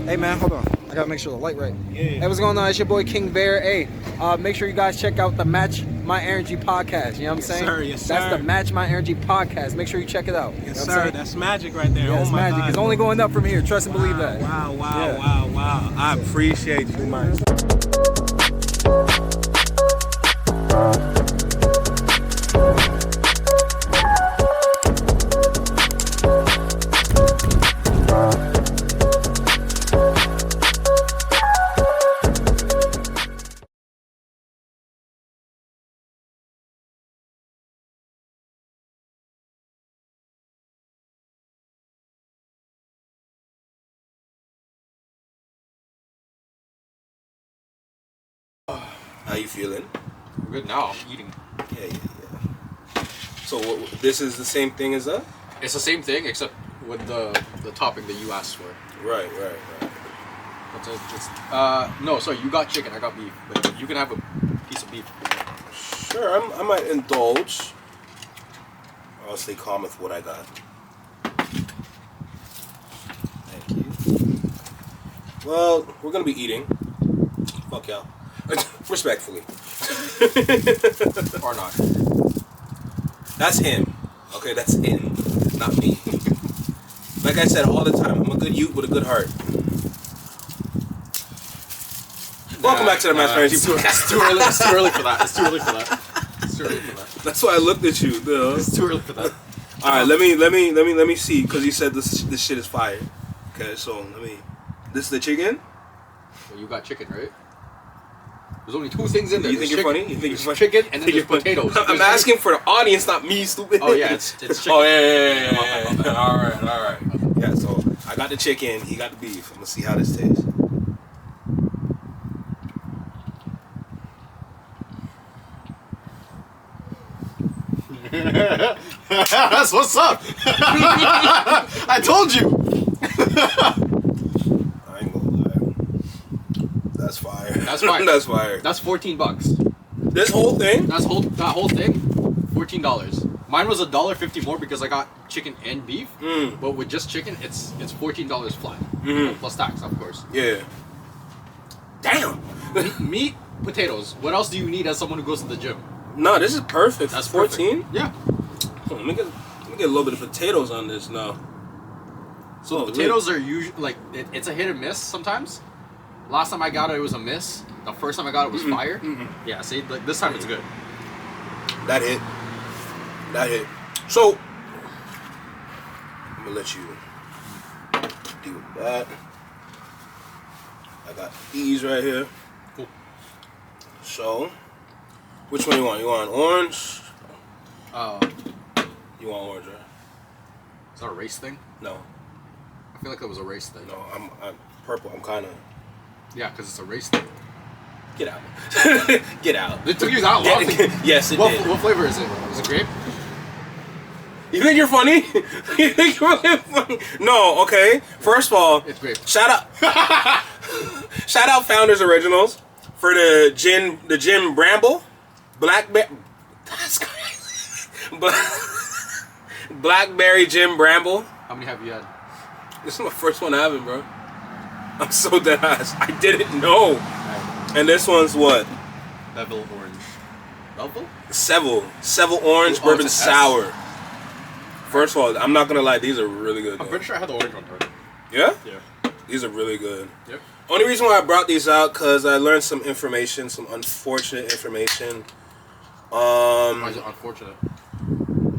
Hey man, hold on. I gotta make sure the light right. Yeah. Hey, what's going on? It's your boy King Bear. Hey, make sure you guys check out the Match My Energy podcast. You know what I'm saying? Sir, yes, That's sir. the Match My Energy podcast. Make sure you check it out. Yes, you know what I'm sir. saying? That's magic right there. Yeah, oh it's my magic. God. It's only going up from here. Trust and believe that. Wow, wow, Yeah. wow, wow. I appreciate you, man. How you feeling? We're good now. I'm eating. Yeah. So this is the same thing as that? It's the same thing except with the topping that you asked for. Right. No, sorry, you got chicken. I got beef. But you can have a piece of beef. Sure, I might indulge. I'll stay calm with what I got. Thank you. Well, we're gonna be eating. Fuck y'all. Respectfully. Or not. That's him. Okay, that's him. Not me. Like I said all the time, I'm a good youth with a good heart. Welcome back to the Match Energy Podcast. It's too early. It's too early for that. That's why I looked at you, though. It's too early for that. All right, let me see, because you said this shit is fire. Okay, so this is the chicken. Well, you got chicken, right? There's only two things in there. You think you're funny? You think you're funny? Chicken and then there's potatoes. I'm asking for the audience, not me, stupid. Oh yeah, it's chicken. Oh yeah. My bad. All right. Yeah, so I got the chicken, he got the beef. I'm gonna see how this tastes. That's what's up. I told you. I ain't gonna lie. That's fire. That's fire. That's fire. That's $14. This whole thing? That whole thing, $14. Mine was $1.50 more because I got chicken and beef. But with just chicken, it's $14 flat. Plus tax, of course. Yeah. Damn. Meat, potatoes. What else do you need as someone who goes to the gym? No, this is perfect. That's 14. perfect. Yeah. Let me get a little bit of potatoes on this now. So the potatoes are usually like it's a hit and miss sometimes. Last time I got it was a miss. The first time I got it was fire. Yeah. See, like this time it's good. That hit. So I'm gonna let you deal with that. I got these right here. Cool. So, which one you want? You want orange? You want orange, right? Is that a race thing? No. I feel like it was a race thing. No, I'm purple. I'm kind of. Yeah, because it's a race thing. Get out. Get out. It took you that long. Yes, it did. What flavor is it? Is it grape? You think you're funny? You think you're really funny? No, okay. First of all, It's grape. shout out Founders Originals for the gin Bramble, Blackberry Gin Bramble. How many have you had? This is my first one having, bro. I'm so dead ass. I didn't know. And this one's what? Bevel orange. Bevel? Seville Orange Bourbon it's an S? Sour. First of all, I'm not gonna lie, these are really good. I'm pretty sure I had the orange one already. Yeah? Yeah. These are really good. Yep. Only reason why I brought these out because I learned some information, some unfortunate information. Why is it unfortunate?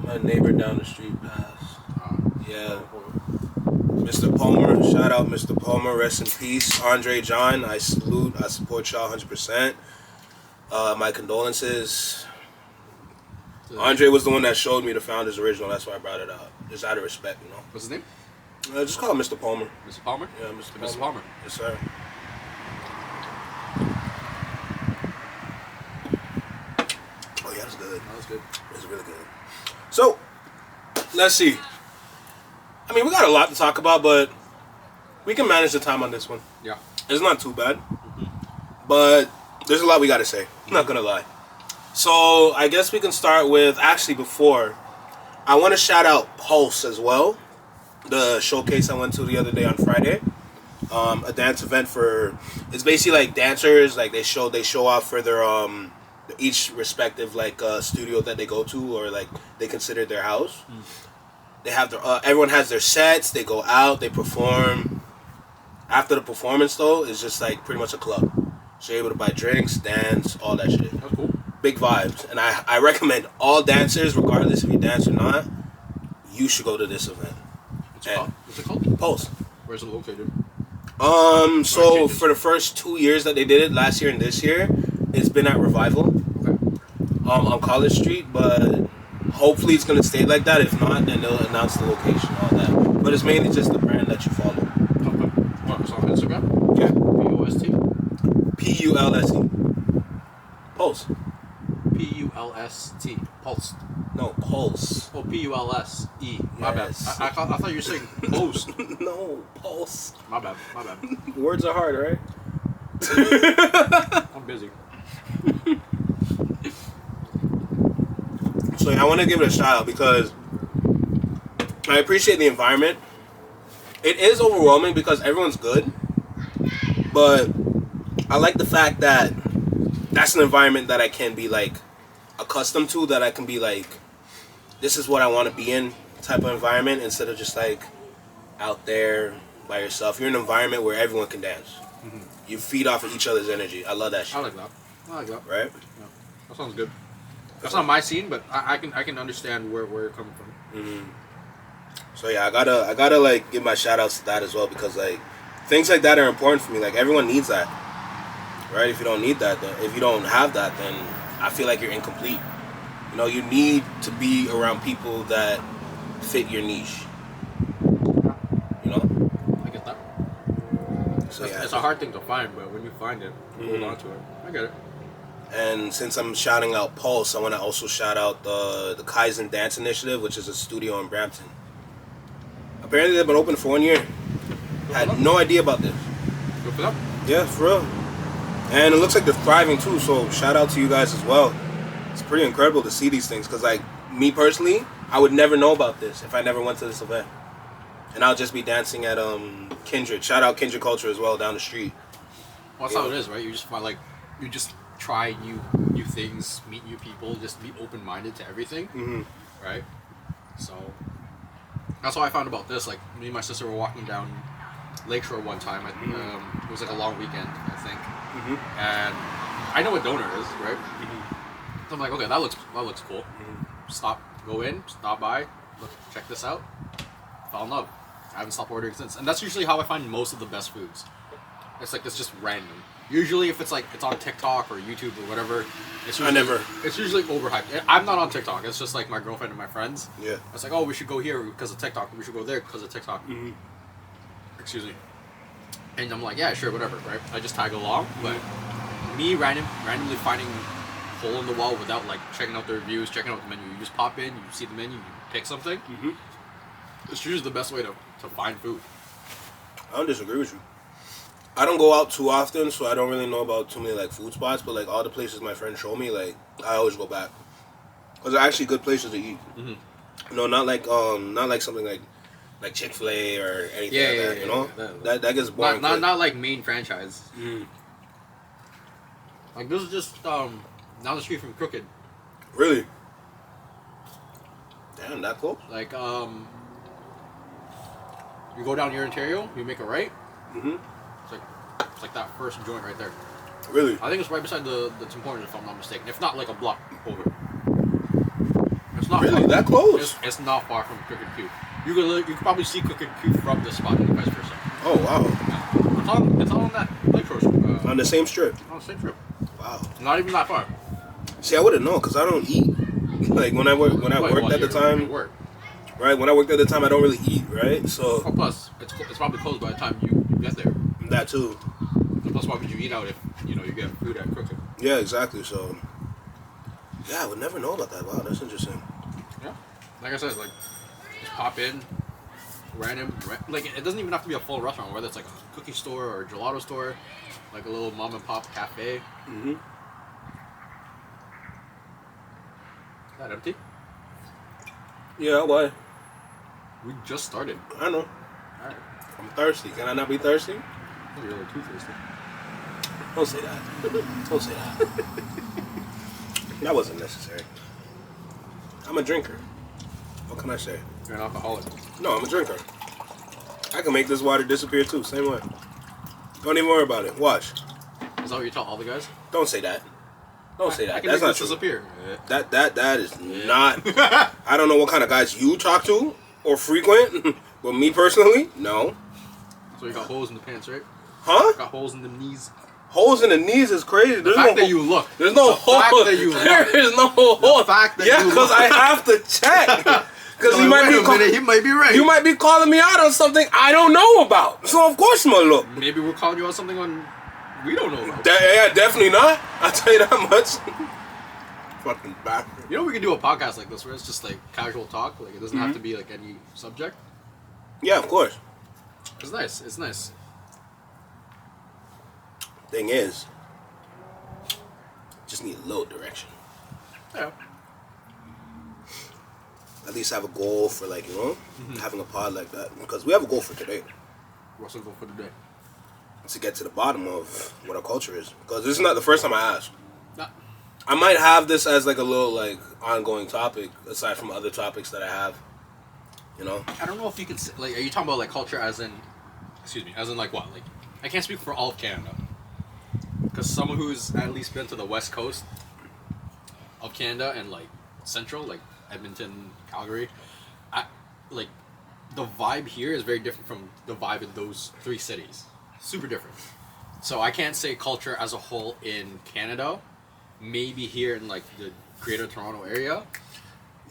My neighbor down the street passed. Yeah. Mr. Palmer, shout out Mr. Palmer, rest in peace. Andre John, I support y'all 100%. My condolences. Andre was the one that showed me the Founders Original, that's why I brought it out. Just out of respect, you know. What's his name? Just call him Mr. Palmer. Mr. Palmer? Yeah, Mr. Palmer. Mr. Palmer. Yes, sir. Oh, yeah, that's good. That was good. It's really good. So, let's see. I mean, we got a lot to talk about, but we can manage the time on this one. Yeah. It's not too bad. But there's a lot we got to say. I'm not going to lie. So, I guess we can start with, actually, before, I want to shout out Pulse as well. The showcase I went to the other day on Friday. a dance event for. It's basically like dancers, like they show off for their each respective like studio that they go to or like they consider their house. They have their everyone has their sets. They go out, they perform. After the performance though, it's just like pretty much a club. So you're able to buy drinks, dance, all that shit. That's cool. Big vibes, and I recommend all dancers, regardless if you dance or not, you should go to this event. What's it called? Pulse. Where's it located? So for the first 2 years that they did it, last year and this year, it's been at Revival, on College Street, but hopefully it's gonna stay like that. If not, then they'll announce the location, all that. But it's mainly just the brand that you follow. Okay. What, it's on Instagram? Yeah. P-O-S-T? P-U-L-S-E. Pulse. P-U-L-S-T. Pulse. No, Pulse. Oh, P-U-L-S-E. My bad. Yes. I thought you were saying post. No, Pulse. My bad. Words are hard, right? I'm busy. So yeah, I want to give it a shout out because I appreciate the environment. It is overwhelming because everyone's good, but I like the fact that that's an environment that I can be like accustomed to, that I can be like, this is what I want to be in type of environment, instead of just like out there by yourself. You're in an environment where everyone can dance. You feed off of each other's energy. I love that shit. I like that. Right? Yeah. That sounds good. That's not my scene, but I can understand where you're coming from. So yeah, I gotta like give my shout outs to that as well, because like things like that are important for me. Like everyone needs that, right? If you don't need that, then if you don't have that, then I feel like you're incomplete. You know, you need to be around people that fit your niche. You know? I get that. So It's, yeah, it's a hard thing to find, but when you find it, you hold on to it. I get it. and since I'm shouting out Pulse, I want to also shout out the Kaizen Dance Initiative, which is a studio in Brampton. Apparently they've been open for 1 year. Had no idea about this. Good for them. Yeah, for real. And it looks like they're thriving too, so shout out to you guys as well. It's pretty incredible to see these things, because like me personally, I would never know about this if I never went to this event. And I'll just be dancing at Kindred. Shout out Kindred Culture as well down the street. Well, that's how it is, right? You just find like you just try new things, meet new people, just be open minded to everything, right? So that's how I found about this. Like me and my sister were walking down Lakeshore one time. It was like a long weekend, I think, and I know what Donor is, right? So I'm like, okay, that looks cool. Go in, stop by, look, check this out. Fell in love. I haven't stopped ordering since, and that's usually how I find most of the best foods. It's like it's just random. Usually, if it's like it's on TikTok or YouTube or whatever, it's usually overhyped. I'm not on TikTok. It's just like my girlfriend and my friends. Yeah. It's like, oh, we should go here because of TikTok. We should go there because of TikTok. Excuse me. And I'm like, yeah, sure, whatever, right? I just tag along, but me randomly finding hole in the wall without like checking out the reviews, checking out the menu. You just pop in, you see the menu, you pick something. It's usually the best way to find food. I don't disagree with you. I don't go out too often, so I don't really know about too many like food spots, but like all the places my friends show me, like I always go back. Because they're actually good places to eat. No, not like something like Chick-fil-A or anything like that, you know? That gets boring. Not like main franchise. Like this is just down the street from Crooked. Really? Damn, that close? Like you go down here in Ontario, you make a right. It's like that first joint right there. Really? I think it's right beside the Tim Hortons, if I'm not mistaken. If not, like a block over. It's not Really? far. That close? It's not far from Crooked Q. You can probably see Crooked Q from this spot and vice versa. Oh, wow. It's all on that Lakeshore. On the same strip? On the same trip. Wow. Not even that far. See, I wouldn't know because I don't eat. Like when I worked at the time, right? When I worked at the time, I don't really eat, right? So. Oh, plus it's probably closed by the time you get there. That too. And plus, why would you eat out if you get food at Crooked? Yeah, exactly. So. Yeah, I would never know about that. Wow, that's interesting. Yeah. Like I said, like just pop in, random. Like it doesn't even have to be a full restaurant. Whether it's like a cookie store or a gelato store, like a little mom and pop cafe. Is that empty? Yeah, why? We just started. I know. Alright. I'm thirsty. Can I not be thirsty? You're really too thirsty. Don't say that. Don't say that. That wasn't necessary. I'm a drinker. What can I say? You're an alcoholic. No, I'm a drinker. I can make this water disappear too, same way. Don't even worry about it. Watch. Is that what you tell all the guys? Don't say that. Don't say that. I can That's make not this true. disappear. That is not. I don't know what kind of guys you talk to or frequent, but me personally, no. So you got holes in the pants, right? Huh? Got holes in the knees. Holes in the knees is crazy. The fact that you look. There's no hole. That you look. There is no hole. The fact that yeah, you because look. I have to check. Because He might be right. You might be calling me out on something I don't know about. So of course I'm gonna look. Maybe we're calling you out something on we don't know about. Yeah, definitely not. I'll tell you that much. Fucking bastard. You know we can do a podcast like this where it's just like casual talk. Like it doesn't have to be like any subject. Yeah, of course. It's nice. It's nice. Thing is, just need a little direction. Yeah. At least have a goal for having a pod like that. Because we have a goal for today. What's the goal for today? To get to the bottom of what our culture is. Because this is not the first time I asked. Nah. I might have this as like a little ongoing topic aside from other topics that I have. You know? I don't know if you can like. Are you talking about like culture as in? Excuse me. As in like what? Like I can't speak for all of Canada. Because someone who's at least been to the west coast of Canada and like central, like Edmonton, Calgary, like the vibe here is very different from the vibe in those three cities. Super different. So I can't say culture as a whole in Canada. Maybe here in like the Greater Toronto area.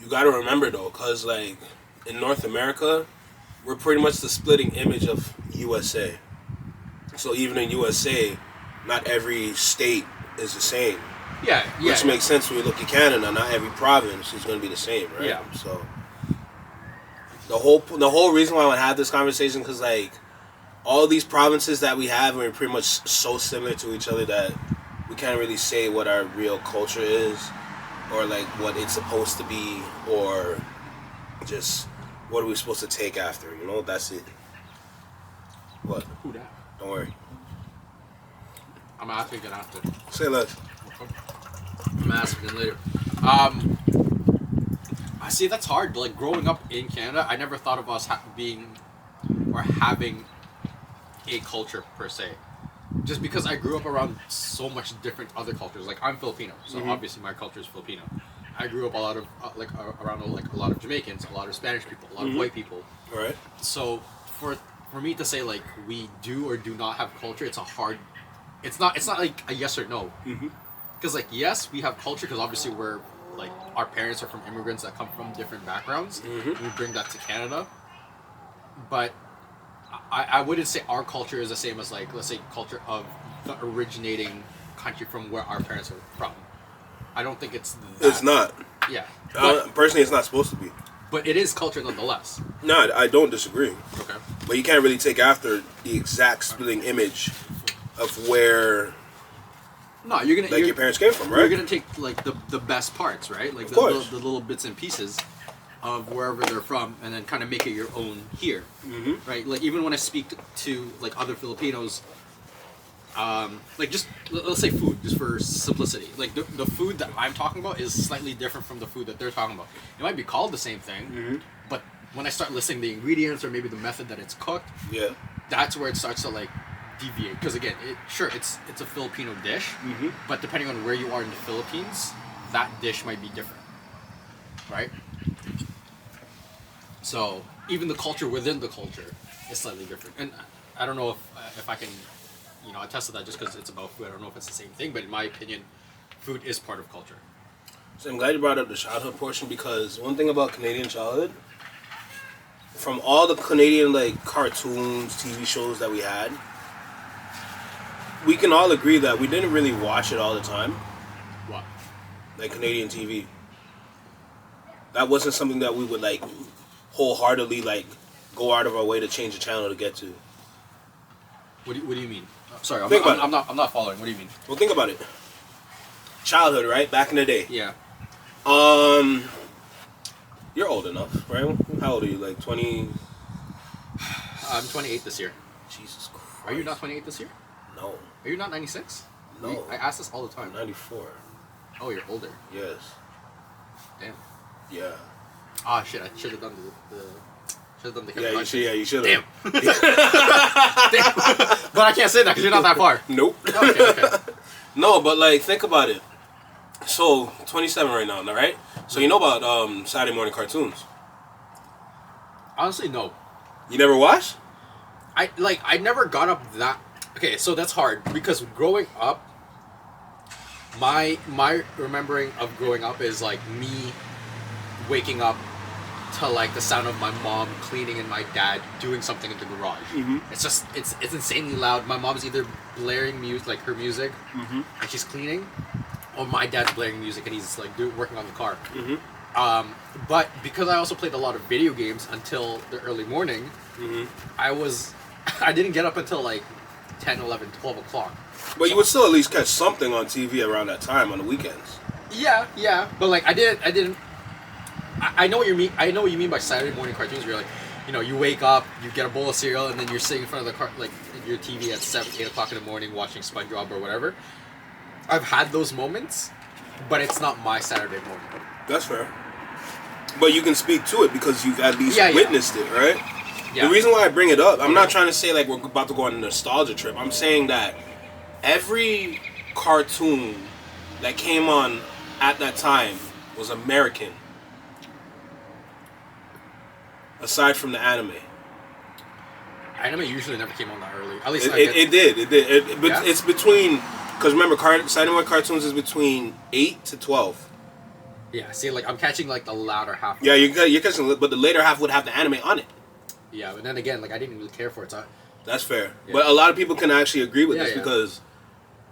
You gotta remember though, because like in North America, we're pretty much the splitting image of USA. So even in USA, not every state is the same. Yeah. Which makes sense when you look at Canada. Not every province is going to be the same, right? Yeah. So the whole reason why I want to have this conversation, because like all these provinces that we have, we're pretty much so similar to each other that we can't really say what our real culture is, or like what it's supposed to be, or just what are we supposed to take after. You know, that's it. What? Who that? Don't worry. I'm asking it after. Say less. I'm asking later. I see that's hard. Like growing up in Canada, I never thought of us having a culture per se. Just because I grew up around so much different other cultures. Like I'm Filipino, so obviously my culture is Filipino. I grew up around a lot of Jamaicans, a lot of Spanish people, a lot of white people. All right. So for me to say like we do or do not have culture, it's a hard. It's not like a yes or no. Because like yes, we have culture because obviously we're like our parents are from immigrants that come from different backgrounds. We bring that to Canada, but I wouldn't say our culture is the same as like let's say culture of the originating country from where our parents are from. I don't think it's that. It's not. Yeah. Personally, it's not supposed to be. But it is culture nonetheless. No, I don't disagree. Okay. But you can't really take after the exact splitting image of where No, you're gonna your parents came from, right? You're gonna take like the best parts, right? Like the little bits and pieces of wherever they're from, and then kind of make it your own here, right? Like even when I speak to like other Filipinos, like just let's say food, just for simplicity. Like the food that I'm talking about is slightly different from the food that they're talking about. It might be called the same thing, but when I start listing the ingredients or maybe the method that it's cooked, that's where it starts to like deviate. Because again, it's a Filipino dish, but depending on where you are in the Philippines, that dish might be different, right? So even the culture within the culture is slightly different, and I don't know if I can, attest to that just because it's about food. I don't know if it's the same thing, but in my opinion, food is part of culture. So I'm glad you brought up the childhood portion, because one thing about Canadian childhood, from all the Canadian like cartoons, TV shows that we had, we can all agree that we didn't really watch it all the time. What? Like Canadian TV. That wasn't something that we would like wholeheartedly like go out of our way to change the channel to get to. What do you mean? Sorry, I'm not following. What do you mean? Well, think about it. Childhood, right? Back in the day. Yeah. You're old enough, right? How old are you? Like 20? I'm 28 this year. Jesus Christ. Are you not 28 this year? No. Are you not 96? No. I ask this all the time. 94. Oh, you're older. Yes. Damn. Yeah. Ah, shit! I should have done the should have done the calculation. You should Damn. have. Damn. But I can't say that because you're not that far. Nope. Okay. No, but like, think about it. So, 27 right now, right? So you know about Saturday morning cartoons? Honestly, no. You never watched? I never got up that. Okay, so that's hard because growing up, my remembering of growing up is like me waking up to like the sound of my mom cleaning and my dad doing something in the garage. Mm-hmm. It's just it's insanely loud. My mom's either blaring music, like her music, Mm-hmm. and she's cleaning, or my dad's blaring music and he's like working on the car. Mm-hmm. But because I also played a lot of video games until the early morning, Mm-hmm. I didn't get up until like 10, 11, 12 o'clock. But you would still at least catch something on TV around that time on the weekends. Yeah. But like I didn't. I know what you mean. I know what you mean by Saturday morning cartoons. Where you're like, you know, you wake up, you get a bowl of cereal, and then you're sitting in front of the car, like your TV at 7, 8 o'clock in the morning, watching SpongeBob or whatever. I've had those moments, but it's not my Saturday morning. That's fair. But you can speak to it because you've at least Yeah. witnessed it, right? Yeah. The reason why I bring it up, I'm not trying to say like we're about to go on a nostalgia trip. I'm saying that every cartoon that came on at that time was American. Aside from the anime. Anime usually never came on that early. At least It did. Yeah? It's between, because remember, Saturday morning cartoons is between 8 to 12. Yeah. See, like I'm catching like the latter half. Yeah, you're catching, but the later half would have the anime on it. Yeah, but then again, like I didn't really care for it. So That's fair. Yeah. But a lot of people can actually agree with Yeah, this yeah. because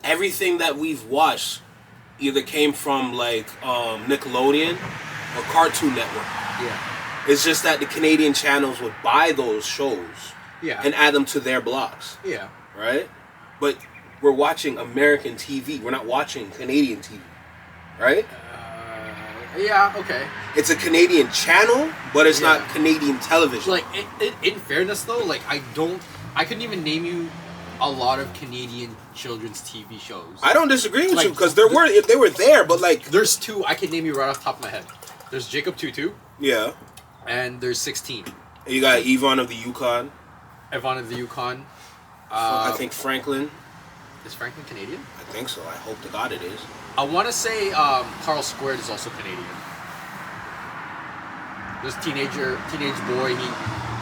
everything that we've watched either came from like Nickelodeon or Cartoon Network. yeah. It's just that the Canadian channels would buy those shows Yeah. and add them to their blocks, Yeah. right? But we're watching American TV. We're not watching Canadian TV, right? Yeah. Okay. It's a Canadian channel, but it's Yeah. not Canadian television. Like in fairness though, like I couldn't even name you a lot of Canadian children's TV shows. I don't disagree with Like, you because they were there, but like, There's two I can name you right off the top of my head. There's Jacob Tutu yeah. and there's 16. You got Yvonne of the Yukon. Yvonne of the Yukon. I think Franklin. Is Franklin Canadian? I think so. I hope to God it is. I want to say Carl Squared is also Canadian. This teenage boy, he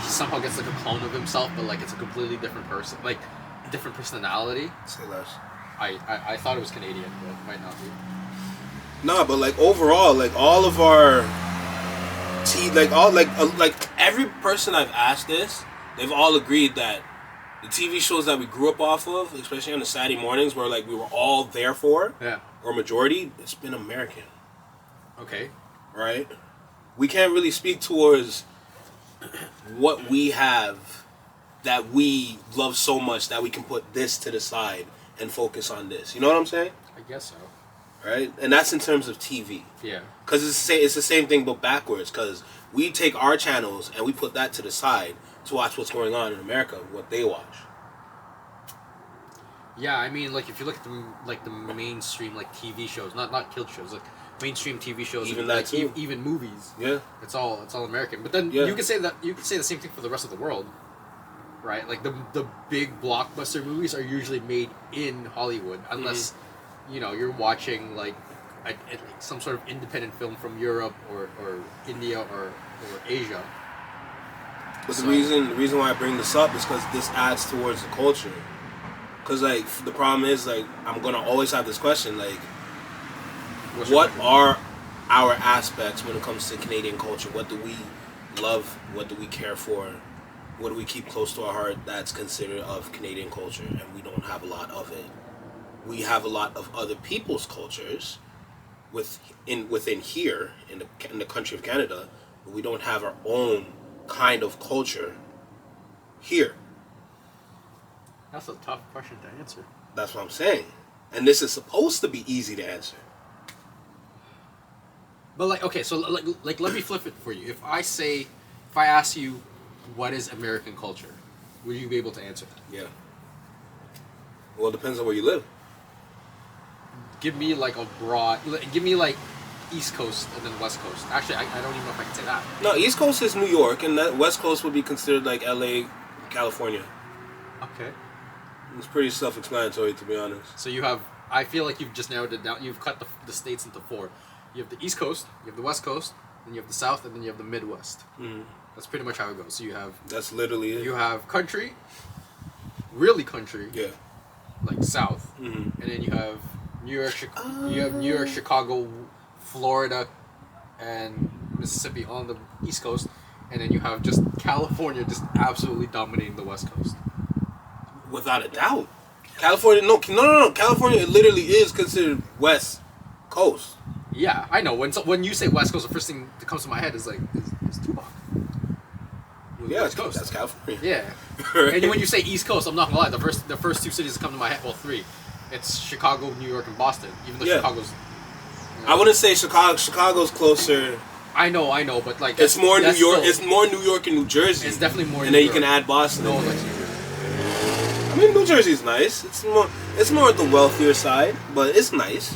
somehow gets like a clone of himself, but like it's a completely different person, like different personality. Say less. I thought it was Canadian, but it might not be. No, but like overall, like all of our like every person I've asked this, they've all agreed that the TV shows that we grew up off of, especially on the Saturday mornings, where like we were all there for, Yeah. or majority, it's been American, Okay. right? We can't really speak towards what we have that we love so much that we can put this to the side and focus on this. You know what I'm saying? I guess so. Right? And that's in terms of TV. Yeah. Because it's the same thing but backwards. Because we take our channels and we put that to the side to watch what's going on in America, what they watch. Yeah, I mean, like if you look at the mainstream like TV shows, not kid shows, like mainstream TV shows, Even and, that like, too. even movies. Yeah. It's all American. But then Yeah. you could say the same thing for the rest of the world, right? Like the big blockbuster movies are usually made in Hollywood, unless you know you're watching like some sort of independent film from Europe or India or Asia. But So- the reason why I bring this up is because this adds towards the culture. Because like the problem is like I'm gonna always have this question like, What's your what favorite? are our aspects when it comes to Canadian culture? What do we love? What do we care for? What do we keep close to our heart that's considered of Canadian culture? And we don't have a lot of it. We have a lot of other people's cultures within here in the country of Canada, but we don't have our own kind of culture here. That's a tough question to answer. That's what I'm saying. And this is supposed to be easy to answer. But like, okay, so like, let me flip it for you. If I ask you, what is American culture, would you be able to answer that? Yeah. Well, it depends on where you live. Give me like a broad. Give me like East Coast and then West Coast. Actually, I don't even know if I can say that. No, East Coast is New York, and that West Coast would be considered like LA, California. Okay. It's pretty self-explanatory, to be honest. So you have. I feel like you've just narrowed it down. You've cut the states into 4. You have the East Coast, you have the West Coast, then you have the South, and then you have the Midwest. Mm-hmm. That's pretty much how it goes. So you have. That's literally it. You have country. Really country. Yeah. Like South, Mm-hmm. and then you have New York. You have New York, Chicago, Florida, and Mississippi on the East Coast, and then you have just California just absolutely dominating the West Coast. Without a doubt. California, no. California, it literally is considered West Coast. Yeah, I know. When you say West Coast, the first thing that comes to my head is like is Tupac. Yeah, West Coast. That's California. Yeah. Right. And when you say East Coast, I'm not gonna lie. The first 2 cities that come to my head, well, 3. It's Chicago, New York, and Boston. Even though Yeah. Chicago's. I wouldn't say Chicago. Chicago's closer. I know, but like It's more New that's York. still- It's more New York and New Jersey. It's definitely more. And New then you York. can add Boston. No in one there. likes New Jersey. I mean, New Jersey's nice. It's more at the wealthier side, but it's nice.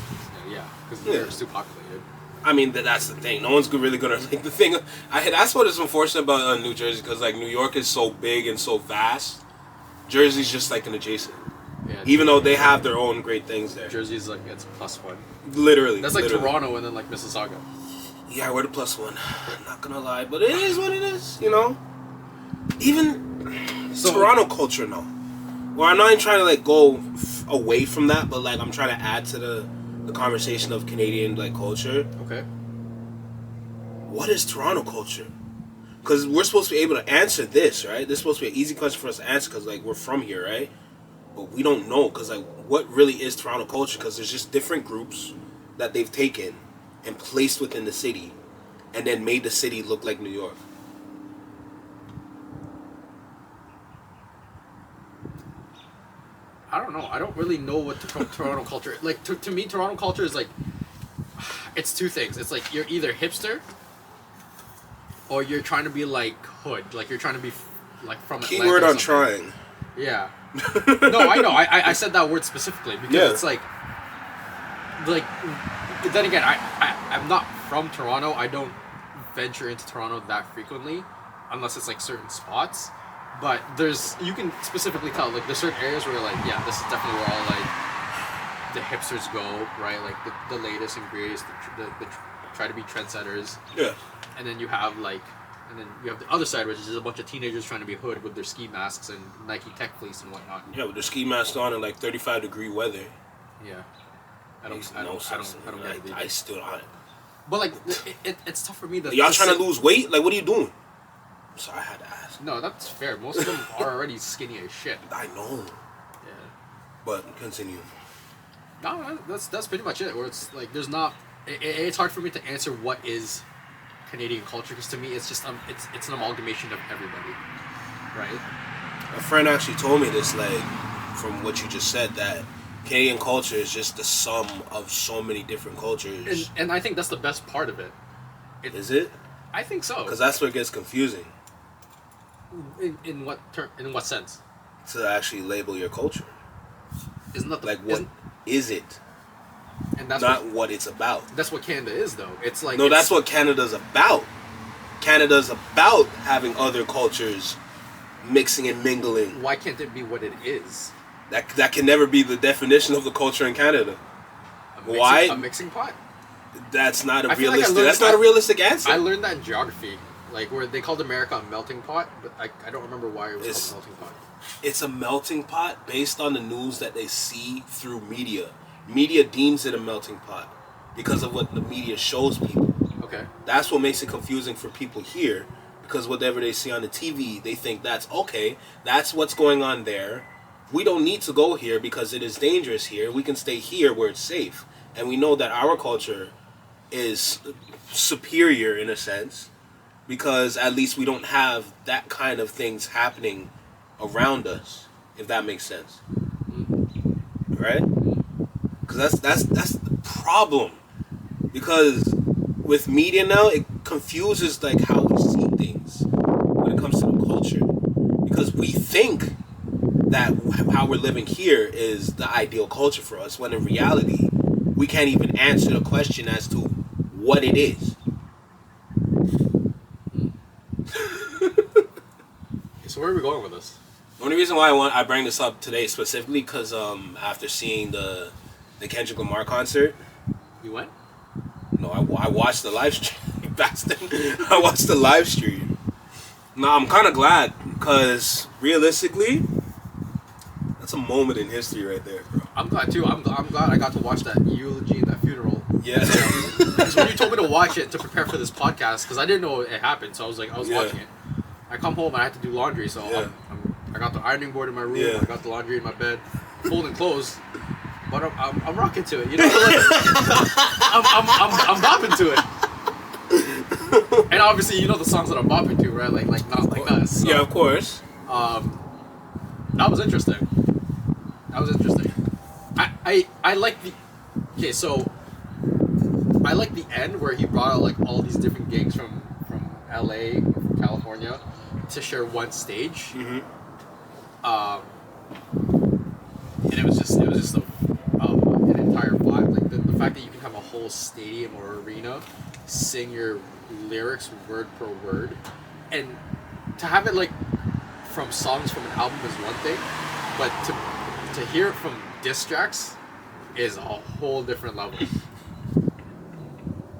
Yeah, because New Yeah. York's too populated. I mean, that's the thing. No one's really gonna like the thing. That's what is unfortunate about New Jersey, because like New York is so big and so vast. Jersey's just like an adjacent, Yeah. even though they have their own great things there. Jersey's like it's +1. Literally, That's like literally. Toronto and then like Mississauga. Yeah, we're the +1. Not gonna lie, but it is what it is. You know, even Toronto culture, no. Well, I'm not even trying to like go away from that, but like I'm trying to add to the conversation of Canadian like culture. Okay. What is Toronto culture? Because we're supposed to be able to answer this, right? This is supposed to be an easy question for us to answer because like we're from here, right? But we don't know because like what really is Toronto culture? Because there's just different groups that they've taken and placed within the city, and then made the city look like New York. I don't know. I don't really know what Toronto culture. Like to me, Toronto culture is like it's 2 things. It's like you're either hipster or you're trying to be like hood. Like you're trying to be like from Atlanta. Keyword or on something. trying. Yeah. No, I know. I said that word specifically because Yeah. it's like then again, I'm not from Toronto. I don't venture into Toronto that frequently unless it's like certain spots. But you can specifically tell, like, there's certain areas where you're like, yeah, this is definitely where all, like, the hipsters go, right? Like, the latest and greatest, the try to be trendsetters. Yeah. And then you have, like, and then you have the other side, which is a bunch of teenagers trying to be hood with their ski masks and Nike Tech Fleece and whatnot. Yeah, with their ski masks on in like 35-degree weather. Yeah. I Makes don't no get sense. it either. I still on it. But, like, it's tough for me to... Y'all trying to lose weight? Like, what are you doing? So I had to ask. No, that's fair. Most of them are already skinny as shit. I know. Yeah. But continue. No, that's pretty much it. Where it's like there's not. It's hard for me to answer what is Canadian culture because to me it's just it's an amalgamation of everybody, right? A friend actually told me this, like, from what you just said, that Canadian culture is just the sum of so many different cultures. And I think that's the best part of it. Is it? I think so. Because that's where it gets confusing. In what in what sense? To actually label your culture. Isn't that the, Like, what is it? And that's Not what it's about. That's what Canada is, though. It's like No, that's what Canada's about. Canada's about having other cultures mixing and mingling. Why can't it be what it is? That can never be the definition of the culture in Canada. A mixing pot. That's not a I feel like I realistic. learned That's not a that- realistic answer. I learned that in geography, like where they called America a melting pot, but I don't remember why it was called a melting pot. It's a melting pot based on the news that they see through media. Media deems it a melting pot because of what the media shows people. Okay. That's what makes it confusing for people here, because whatever they see on the TV, they think that's okay. That's what's going on there. We don't need to go here because it is dangerous here. We can stay here where it's safe. And we know that our culture is superior in a sense because at least we don't have that kind of things happening around us, if that makes sense. Right? Because that's the problem. Because with media now, it confuses like how we see things when it comes to the culture. Because we think that how we're living here is the ideal culture for us, when in reality, we can't even answer the question as to what it is. So where are we going with this? The only reason why I bring this up today specifically because after seeing the Kendrick Lamar concert, You went? no, I watched the live stream. I watched the live stream. No, I'm kind of glad because realistically, that's a moment in history right there, bro. I'm glad too. I'm glad I got to watch that eulogy and that funeral. Yeah. Because when you told me to watch it to prepare for this podcast, because I didn't know it happened, so I was Yeah. watching it. I come home and I had to do laundry, so Yeah. I got the ironing board in my room. Yeah. I got the laundry in my bed, folding clothes. But I'm rocking to it, you know. Like, I'm bopping to it. And obviously, you know the songs that I'm bopping to, right? Like not like us. So, Yeah, of course. that was interesting. I like the. Okay, so I like the end where he brought out like all these different gigs from LA or from California to share one stage. Mm-hmm. And it was just an entire vibe. Like the fact that you can have a whole stadium or arena sing your lyrics word per word, and to have it like from songs from an album is one thing, but to hear it from diss tracks is a whole different level.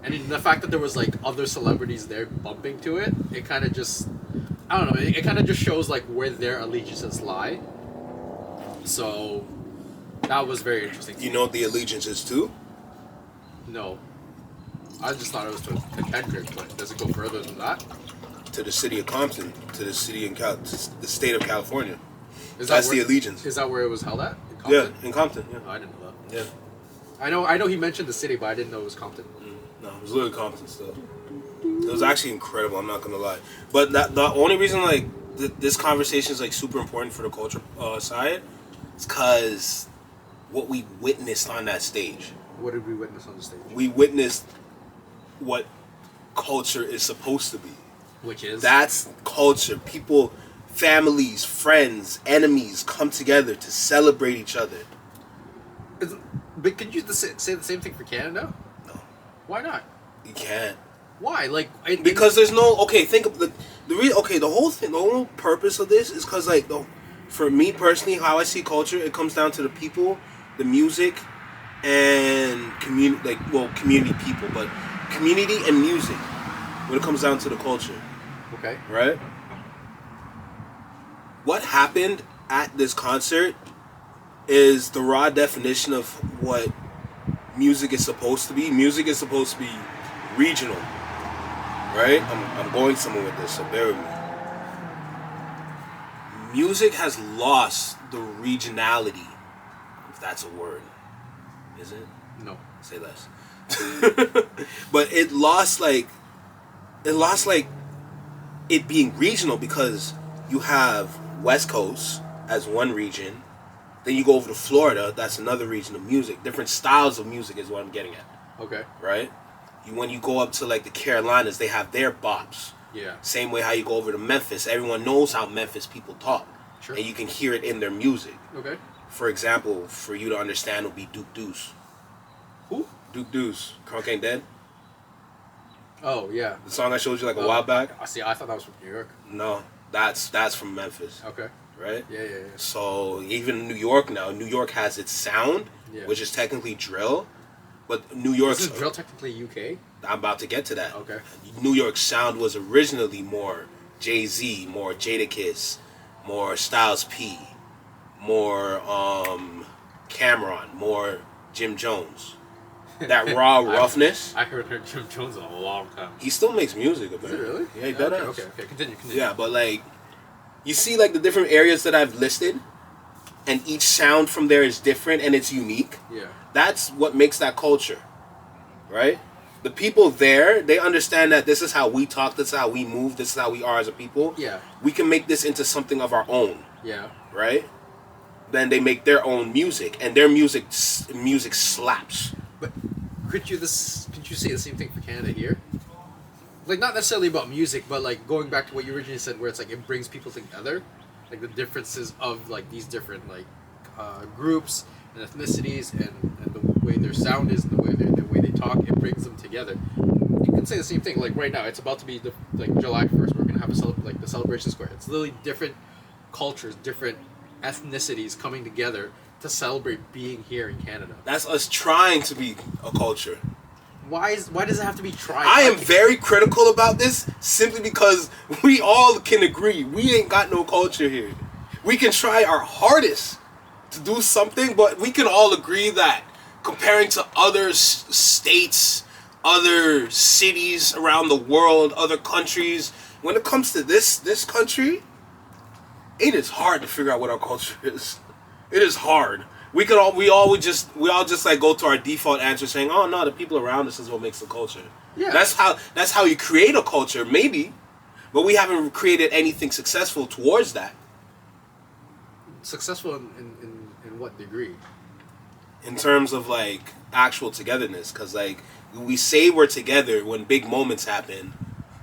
And the fact that there was like other celebrities there bumping to it, it kind of just, I don't know, it kind of just shows like where their allegiances lie. So that was very interesting. You know what the allegiance is to? No, I just thought it was to Kendrick, but does it go further than that? To the city of Compton, to the city in to the state of California. Is That's where, the allegiance. Is that where it was held at? In Compton? Yeah, in Compton. Yeah. Oh, I didn't know that. Yeah. I know he mentioned the city, but I didn't know it was Compton. No, it was literally Compton still. It was actually incredible. I'm not gonna lie. But the only reason like this conversation is like super important for the culture side is because what we witnessed on that stage. What did we witness on the stage? We witnessed what culture is supposed to be. Which is? That's culture. People, families, friends, enemies come together to celebrate each other. But could you say the same thing for Canada? No, Why not? you can't. Why? Like Because there's no think of the whole thing. The whole purpose of this is because like for me personally, how I see culture, it comes down to the people, the music, and community people, but community and music when it comes down to the culture. Okay. Right? What happened at this concert is the raw definition of what music is supposed to be. Music is supposed to be regional. Right? I'm going somewhere with this, so bear with me. Music has lost the regionality, if that's a word. Is it? No. Say less. But it lost it being regional because you have West Coast as one region, then you go over to Florida, that's another region of music. Different styles of music is what I'm getting at. Okay. Right? When you go up to like the Carolinas, they have their bops. Yeah. Same way how you go over to Memphis, everyone knows how Memphis people talk. Sure. And you can hear it in their music. Okay. For example, for you to understand would be Duke Deuce. Who? Duke Deuce. Crunk Ain't Dead. Oh yeah. The song I showed you like a while back. I see. I thought that was from New York. No, that's from Memphis. Okay. Right? Yeah. So even New York now, New York has its sound, Yeah. which is technically drill, but New York's. Isn't drill technically UK? I'm about to get to that. Okay. New York's sound was originally more Jay-Z, more Jadakiss, more Styles P, more Cameron, more Jim Jones. That raw roughness. I heard Jim Jones in a long time. He still makes music. Is it really? Yeah, he does. Okay. Continue. Yeah, but like, you see like the different areas that I've listed, and each sound from there is different and it's unique. Yeah. That's what makes that culture, right? The people there, they understand that this is how we talk, this is how we move, this is how we are as a people. Yeah. We can make this into something of our own, Yeah. right? Then they make their own music, and their music slaps. But could you say the same thing for Canada here? Like not necessarily about music, but like going back to what you originally said, where it's like it brings people together. like the differences of like these different like groups and ethnicities and the way their sound is and the way they talk, it brings them together. You can say the same thing. Like right now, it's about to be like July 1st. We're gonna have the celebration square. It's literally different cultures, different ethnicities coming together to celebrate being here in Canada. That's us trying to be a culture. Why does it have to be tried? I am very critical about this simply because we all can agree we ain't got no culture here. We can try our hardest to do something, but we can all agree that comparing to other states, other cities around the world, other countries, when it comes to this country, it is hard to figure out what our culture is. It is hard. We all just like go to our default answer saying, "Oh no, the people around us is what makes the culture." Yeah. That's how you create a culture, maybe, but we haven't created anything successful towards that. Successful in what degree? In terms of like actual togetherness, because like we say we're together when big moments happen,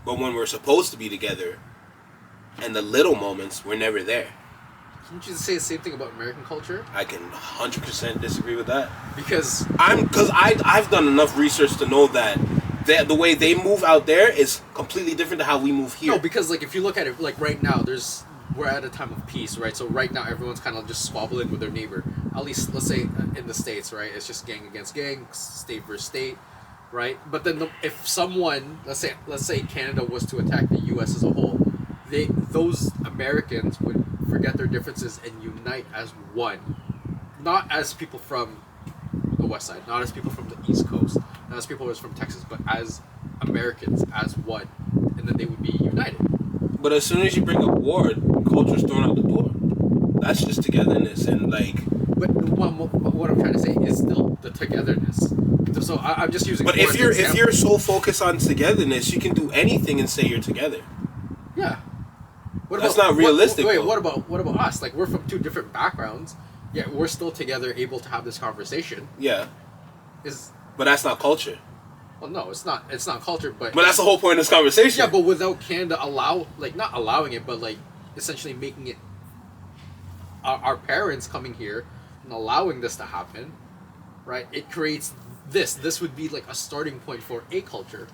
but when we're supposed to be together, and the little moments, we're never there. Can't you say the same thing about American culture? I can 100% disagree with that. Because I've done enough research to know that the way they move out there is completely different to how we move here. no, because like if you look at it, like right now, we're at a time of peace, right? So right now, everyone's kind of just squabbling with their neighbor. At least, let's say in the States, right? It's just gang against gang, state versus state, right? But then if someone, let's say Canada was to attack the U.S. as a whole, those Americans would forget their differences and unite as one, not as people from the West Side, not as people from the East Coast, not as people who are from Texas, but as Americans, as one, and then they would be united. But as soon as you bring up war, culture's thrown out the door. That's just togetherness and like. But what I'm trying to say is still the togetherness. So I'm just using. But if you're so focused on togetherness, you can do anything and say you're together. Yeah. That's not realistic. What about us? Like we're from two different backgrounds, yet we're still together, able to have this conversation. Yeah. But that's not culture. Well, no, it's not. It's not culture, but that's the whole point of this conversation. Yeah, but without Canada not allowing it, but like essentially making it our parents coming here and allowing this to happen, right? It creates this. This would be like a starting point for a culture.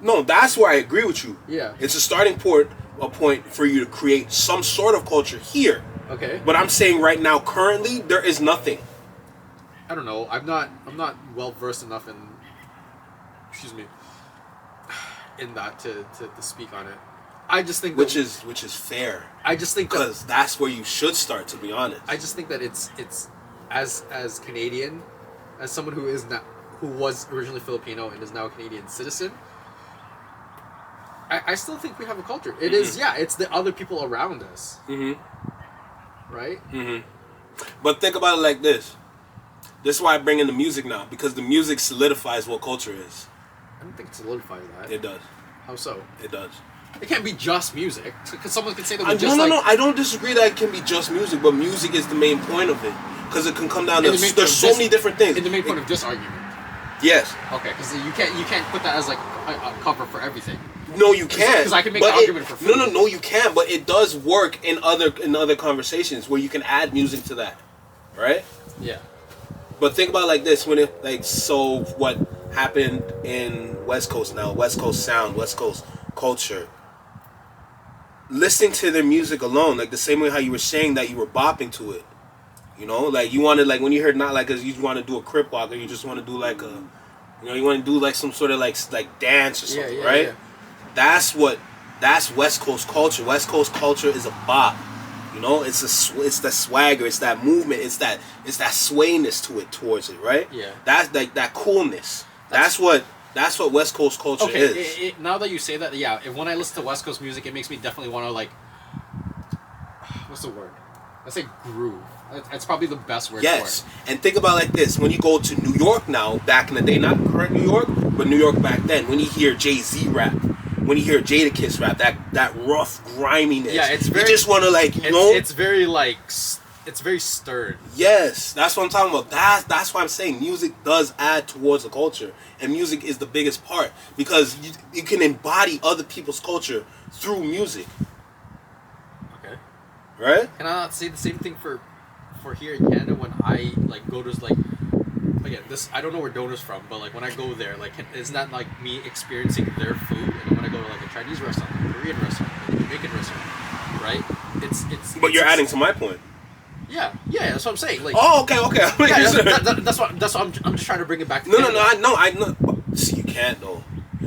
No, that's where I agree with you. Yeah. It's a starting point for you to create some sort of culture here. Okay. But I'm saying right now, currently, there is nothing. I don't know. I'm not well versed enough in that to speak on it. I just think which is fair. I just think because that's where you should start, to be honest. I just think that it's as Canadian, as someone who was originally Filipino and is now a Canadian citizen, I still think we have a culture. It is, it's the other people around us. Mm-hmm. Right? Mm-hmm. But think about it like this. This is why I bring in the music now, because the music solidifies what culture is. I don't think it solidifies that. It does. How so? It does. It can't be just music. Because someone could say that No, I don't disagree that it can be just music, but music is the main point of it. Because it can come down to... There's so many different things. In the main point of this argument. Yes. Okay, because you can't put that as like a cover for everything. No, you can't. Because I can make the argument for food. No, you can't. But it does work in other conversations where you can add music to that, right? Yeah. But think about it like this: what happened in West Coast now? West Coast sound, West Coast culture. Listening to their music alone, like the same way how you were saying that you were bopping to it. You know, like you wanted, like when you heard not like as you want to do a crip walk, or you just want to do like a, you want to do like some sort of like dance or something, right? Yeah. That's West Coast culture. West Coast culture is a bop. You know, it's the swagger, it's that movement, it's that swayness to it towards it, right? Yeah. That's like that coolness. That's what West Coast culture is. Now that you say that, yeah, when I listen to West Coast music, it makes me definitely want to like, what's the word? Let's say groove. That's probably the best word for it. Yes, and think about it like this: when you go to New York now, back in the day, not current New York, but New York back then, when you hear Jay-Z rap, when you hear Jadakiss rap, that rough griminess, yeah, it's very. You just want to it's very like, it's very stern. Yes, that's what I'm talking about. That's why I'm saying music does add towards the culture, and music is the biggest part because you can embody other people's culture through music. Okay. right? Can I not say the same thing for here in Canada when I like go to like again this I don't know where Dona's from, but like when I go there, like isn't that like me experiencing their food? And then when I go to like a Chinese restaurant, a Korean restaurant, a Jamaican restaurant, right? It's. But you're adding to my point. Yeah, that's what I'm saying. Like, oh, okay. Yeah, that's what I'm just trying to bring it back to Canada. I know. See, you can't though,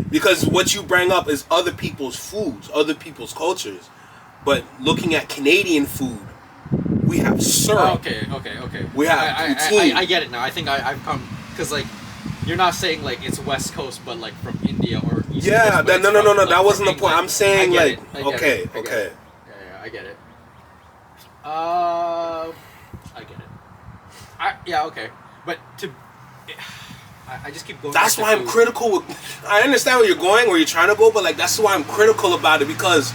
because what you bring up is other people's foods, other people's cultures. But looking at Canadian food, we have syrup. Okay. We have poutine. I get it now. I think I've come because like you're not saying like it's West Coast, but like from India or East Coast. No. Like, that wasn't the point. I'm saying I get okay. Yeah, I get it. I get it. Okay. But I just keep going. That's why I'm critical with. I understand where you're going, where you're trying to go, but like that's why I'm critical about it because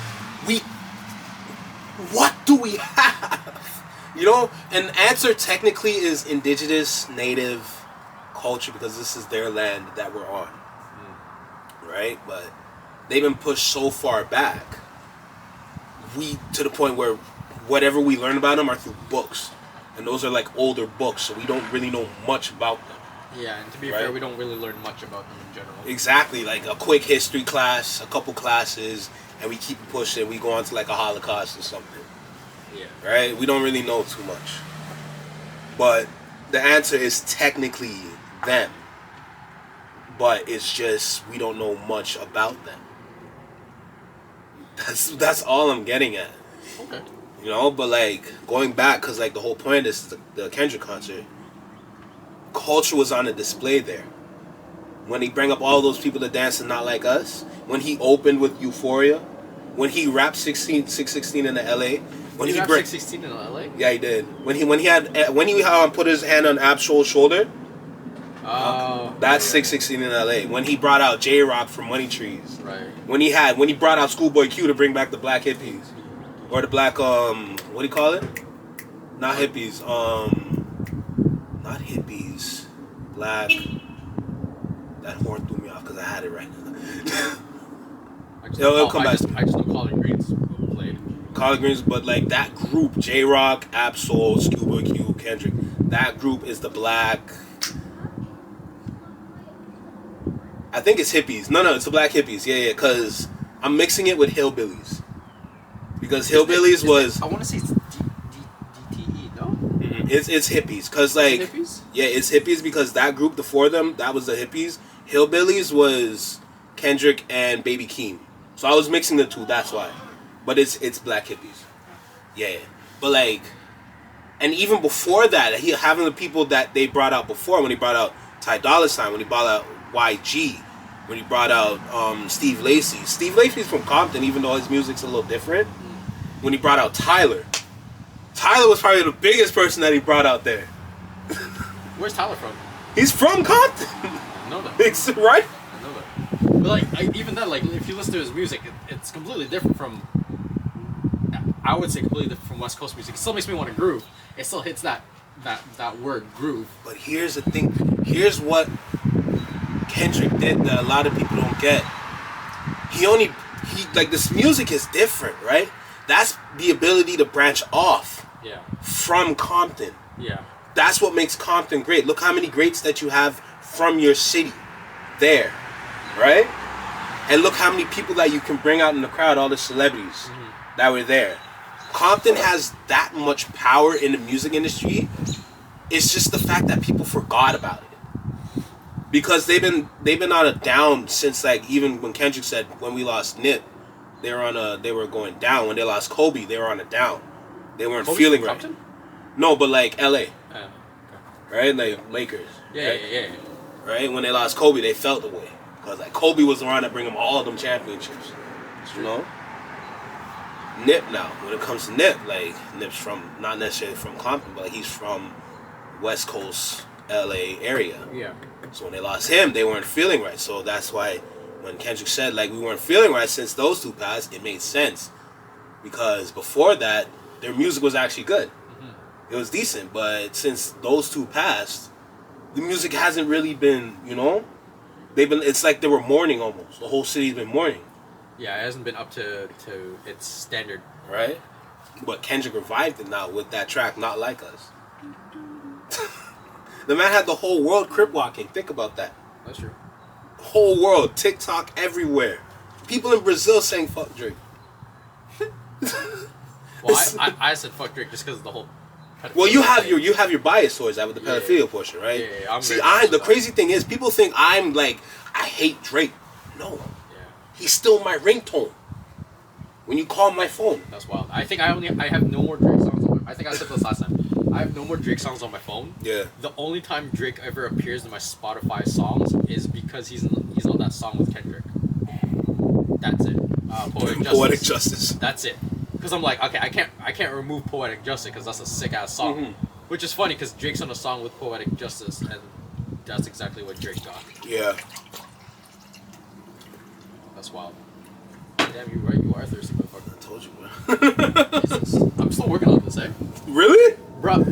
what do we have? You know, an answer technically is indigenous, native culture because this is their land that we're on, right? But they've been pushed so far back. To the point where whatever we learn about them are through books, and those are like older books, so we don't really know much about them. Yeah, and to be fair, we don't really learn much about them in general. Exactly, like a quick history class, a couple classes, and we keep pushing. We go on to like a Holocaust or something. Yeah. Right? We don't really know too much. But the answer is technically them. But it's just we don't know much about them. That's all I'm getting at. Okay. You know, but like going back, because like the whole point is the Kendrick concert. Culture was on a display there. When he bring up all those people that dance and not like us, when he opened with Euphoria, when he rapped 616 in the LA, when he rapped 616 in LA? Yeah, he did. When he put his hand on Absol's shoulder. Oh. That's 616 in LA. When he brought out J-Rock from Money Trees. Right. When he brought out Schoolboy Q to bring back the black hippies. Or the black what do you call it? Not hippies. Not hippies. Black. That horn threw me off because I had it right now. It'll come back. I just know Collard Greens played. Collard Greens, but like that group, J-Rock, Absol, Schoolboy Q, Kendrick, that group is the black. I think it's hippies. No, it's the black hippies. Yeah, because I'm mixing it with hillbillies. Because hillbillies was. I want to say it's DTE, no? Mm-hmm. It's hippies, cause like hippies? Yeah, it's hippies because that group, the four of them, that was the hippies. Hillbillies was Kendrick and Baby Keem. So I was mixing the two. That's why. But it's black hippies. Yeah, but like, and even before that, he having the people that they brought out before when he brought out Ty Dolla $ign, when he brought out YG, when he brought out Steve Lacy. Steve Lacy's from Compton, even though his music's a little different. When he brought out Tyler was probably the biggest person that he brought out there. Where's Tyler from? He's from Compton. I know that. It's right. I know that. But like, even then, like, if you listen to his music, it's completely different from. I would say completely different from West Coast music. It still makes me want to groove. It still hits that word groove. But here's the thing. Here's what Kendrick did that a lot of people don't get. He like this music is different, right? That's the ability to branch off. Yeah. From Compton. Yeah. That's what makes Compton great. Look how many greats that you have from your city there, right? And look how many people that you can bring out in the crowd, all the celebrities that were there. Compton has that much power in the music industry. It's just the fact that people forgot about it. Because they've been on a down since like even when Kendrick said when we lost Nip, they were going down. When they lost Kobe, they were on a down. They weren't Kobe's feeling from right. Compton? No, but like LA. Okay. Right? Like Lakers. Yeah, right? yeah. Right? When they lost Kobe, they felt the way. Because like Kobe was the one that bring them all of them championships. You know? Nip now. When it comes to Nip, like Nip's from not necessarily from Compton, but like, he's from West Coast LA area. Yeah. So when they lost him, they weren't feeling right. So that's why when Kendrick said like we weren't feeling right since those two passed, it made sense. Because before that, their music was actually good. It was decent, but since those two passed, the music hasn't really been, you know, it's like they were mourning almost. The whole city's been mourning. Yeah, it hasn't been up to its standard. Right? But Kendrick revived it now with that track, Not Like Us. The man had the whole world crip walking. Think about that. That's true. Whole world, TikTok everywhere. People in Brazil saying fuck Drake. Well, I said fuck Drake just because of the whole. Well, you have your bias towards that with the pedophilia portion, right? Yeah. See, the crazy thing is, people think I'm like, I hate Drake. No. Yeah. He's still my ringtone. When you call my phone. That's wild. I think I have no more Drake songs on my. I think I said this last time. I have no more Drake songs on my phone. Yeah. The only time Drake ever appears in my Spotify songs is because he's on that song with Kendrick. That's it. Poetic Justice. That's it. Because I'm like, okay, I can't remove Poetic Justice because that's a sick ass song. Mm-hmm. Which is funny because Drake's on a song with Poetic Justice, and that's exactly what Drake got. Yeah. That's wild. Damn, you're right. You are thirsty, motherfucker. I told you, bro. Jesus. I'm still working on this, eh? Really? Bro,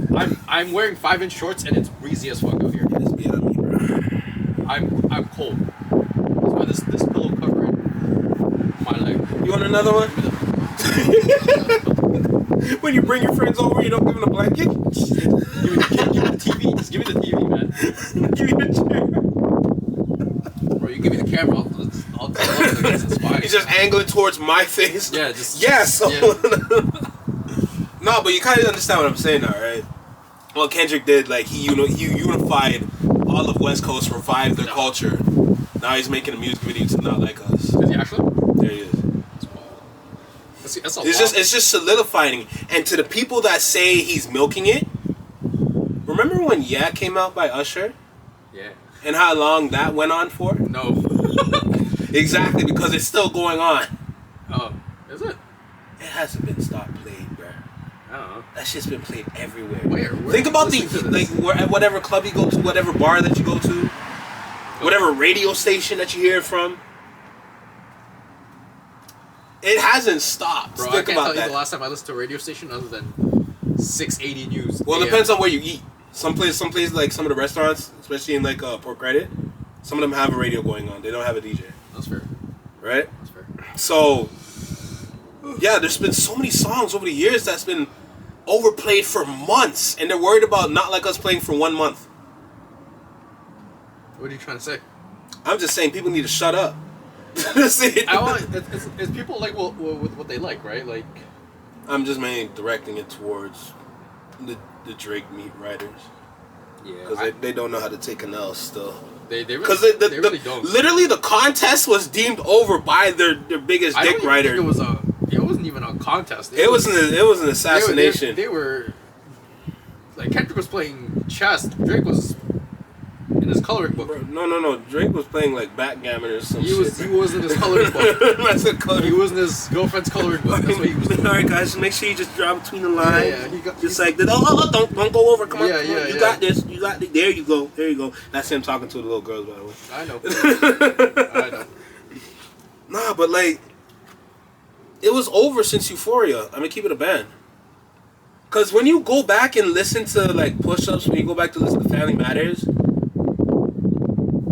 I'm wearing 5-inch shorts and it's breezy as fuck out here. Just be on me, bro. I'm cold. That's why this pillow covering my leg. You want another one? When you bring your friends over, you don't give them a blanket? Give me the TV. Just give me the TV, man. Give me the chair. Bro, you give me the camera. I'll it's inspired. You just angle it towards my face. Yeah, just yes. Yeah. No, but you kind of understand what I'm saying now, right? Well, Kendrick did, like, he unified all of West Coast, revived their culture. Now he's making a music video to Not Like Us. Is he actually? There he is. That's It's just solidifying. And to the people that say he's milking it, remember when Yeah came out by Usher? Yeah. And how long that went on for? No. Exactly, because it's still going on. Oh, is it? It hasn't been stopped playing, bro. I don't know. That shit's been played everywhere. Where Think about at whatever club you go to, whatever bar that you go to, whatever radio station that you hear it from. It hasn't stopped. Bro, Think I can't about tell that. you the last time I listened to a radio station other than 680 News. Well, it depends on where you eat. Some places like some of the restaurants, especially in like Port Credit, some of them have a radio going on. They don't have a DJ. That's fair. Right? That's fair. So, yeah, there's been so many songs over the years that's been overplayed for months, and they're worried about Not Like Us playing for 1 month. What are you trying to say? I'm just saying people need to shut up. That's it. It's people like what they like, right? Like, I'm just mainly directing it towards the Drake meat writers. Yeah. Because they don't know how to take an L still. They really, they really don't. Literally, the contest was deemed over by their biggest dick writer. It wasn't even a contest. It was an assassination. They were like Kendrick was playing chess. Drake was in his coloring book. Bro, no. Drake was playing like backgammon or some shit. He was in his coloring book. That's a coloring. He was in his girlfriend's coloring book. That's what he was doing. All right, guys, make sure you just draw between the lines. Yeah. Don't go over. Come on, Yeah, come on. You got this. You got this. There you go. That's him talking to the little girls, by the way. I know. Nah, but like, it was over since Euphoria. I mean, keep it a band. Cause when you go back and listen to like push-ups, when you go back to listen to Family Matters,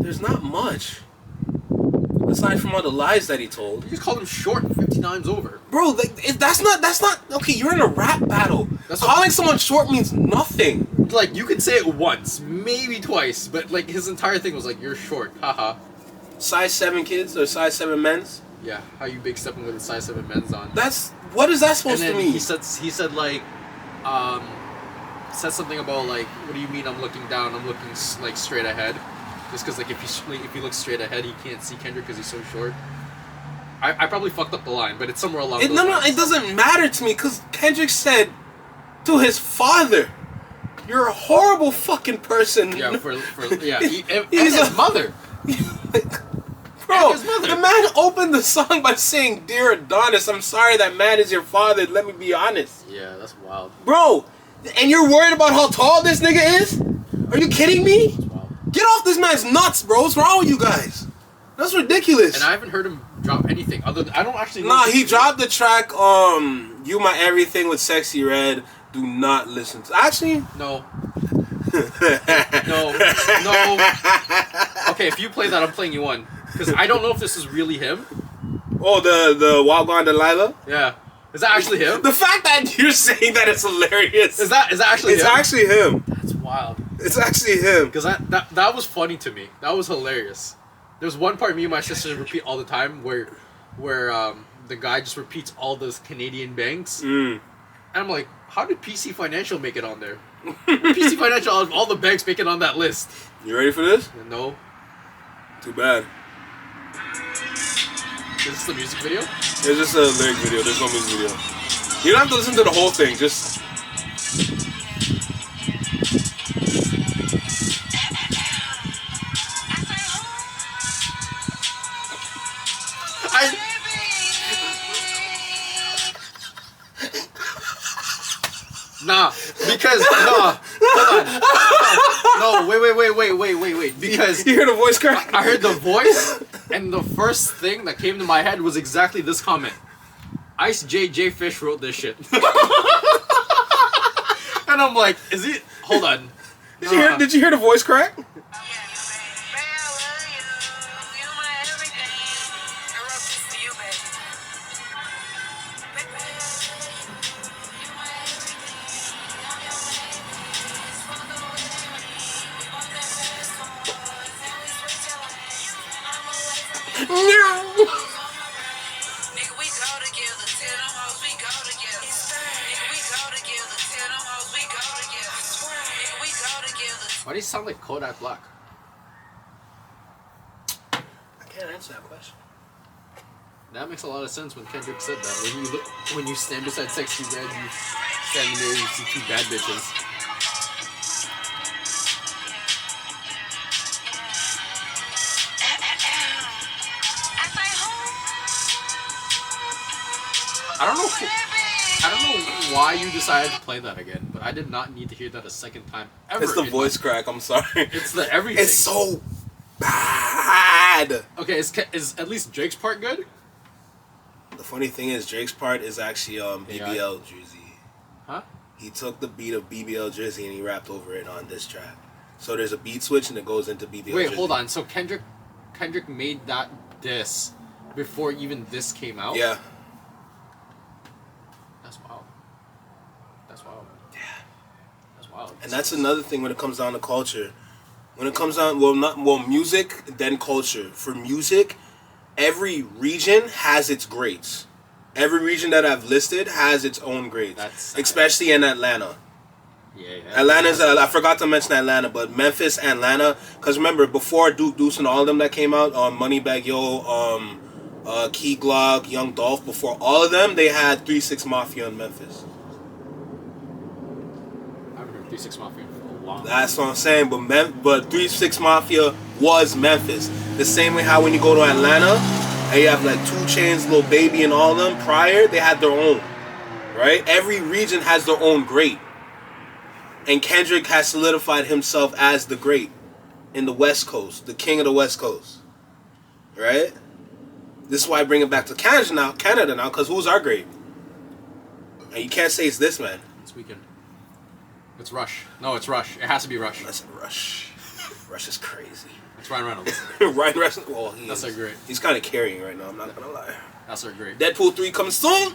there's not much. Aside from all the lies that he told. You just called him short 50 times over. Bro, like, that's not okay, you're in a rap battle. Calling someone short means nothing. Like, you can say it once, maybe twice, but like his entire thing was like, you're short, haha. Size 7 kids or size 7 men's? Yeah, how you big stepping with a size 7 men's on. What is that supposed and then to mean? He said like, said something about like, what do you mean I'm looking down? I'm looking like straight ahead. Just because like if he looks straight ahead, he can't see Kendrick because he's so short. I probably fucked up the line, but it's somewhere along those lines. No, it doesn't matter to me because Kendrick said to his father, "You're a horrible fucking person." Yeah, and his mother. Bro, the man opened the song by saying, "Dear Adonis, I'm sorry that man is your father. Let me be honest." Yeah, that's wild. Bro, and you're worried about how tall this nigga is? Are you kidding me? That's wild. Get off this man's nuts, bro. What's wrong with you guys? That's ridiculous. And I haven't heard him drop anything other than, I don't actually know. Nah, he dropped the track, You My Everything with Sexy Red. Do not listen to. Actually, no. No. Okay, if you play that, I'm playing you one. Because I don't know if this is really him. Oh, the Wild Gone Delilah? Yeah. Is that actually him? The fact that you're saying that is hilarious. Is that actually It's him? actually him. That's wild. It's actually him. Because that was funny to me. That was hilarious. There's one part me and my sister repeat all the time where the guy just repeats all those Canadian banks. And I'm like, how did PC Financial make it on there? PC Financial, all the banks make it on that list. You ready for this? No. Too bad. Is this the music video? It's just a lyric video. There's no music video. You don't have to listen to the whole thing. Just. Nah, because hold on. No, wait. Because You hear the voice crack? I heard the voice, and the first thing that came to my head was exactly this comment. Ice JJ Fish wrote this shit. And I'm like, is he? Hold on. Did you hear the voice crack? Why do you sound like Kodak Black? I can't answer that question. That makes a lot of sense when Kendrick said that. When you stand beside sexy red, you stand there, you see two bad bitches. I don't know why you decided to play that again, but I did not need to hear that a second time ever. It's the voice crack. I'm sorry. It's the everything. It's so bad. Okay, is at least Drake's part good? The funny thing is, Drake's part is actually BBL Drizzy. Huh? He took the beat of BBL Drizzy and he rapped over it on this track. So there's a beat switch and it goes into BBL Wait, Drizzy. hold on. So Kendrick made that diss before even this came out? Yeah. That's wild. That's wild. Yeah. That's wild. And that's another thing when it comes down to culture. When it comes down, music, then culture. For music, every region has its greats. Every region that I've listed has its own greats. That's especially in Atlanta. Yeah. Atlanta's, I forgot to mention Atlanta, but Memphis, Atlanta. Because remember, before Duke Deuce and all of them that came out, Moneybagg Yo, Key Glock, Young Dolph, before all of them, they had 3 6 Mafia in Memphis. I remember 3 6 Mafia for a while. That's what I'm saying, but 3 6 Mafia was Memphis. The same way how when you go to Atlanta, and you have like 2 Chainz, Lil Baby, and all of them, prior, they had their own. Right? Every region has their own great. And Kendrick has solidified himself as the great in the West Coast, the king of the West Coast. Right? This is why I bring it back to Canada now, because who's our great? And you can't say it's this man. It's Weekend. It's Rush. No, it's Rush. It has to be Rush. That's Rush. Rush is crazy. It's Ryan Reynolds. Ryan Reynolds, well, That's great. He's kind of carrying right now, I'm not going to lie. That's great. Deadpool 3 coming soon?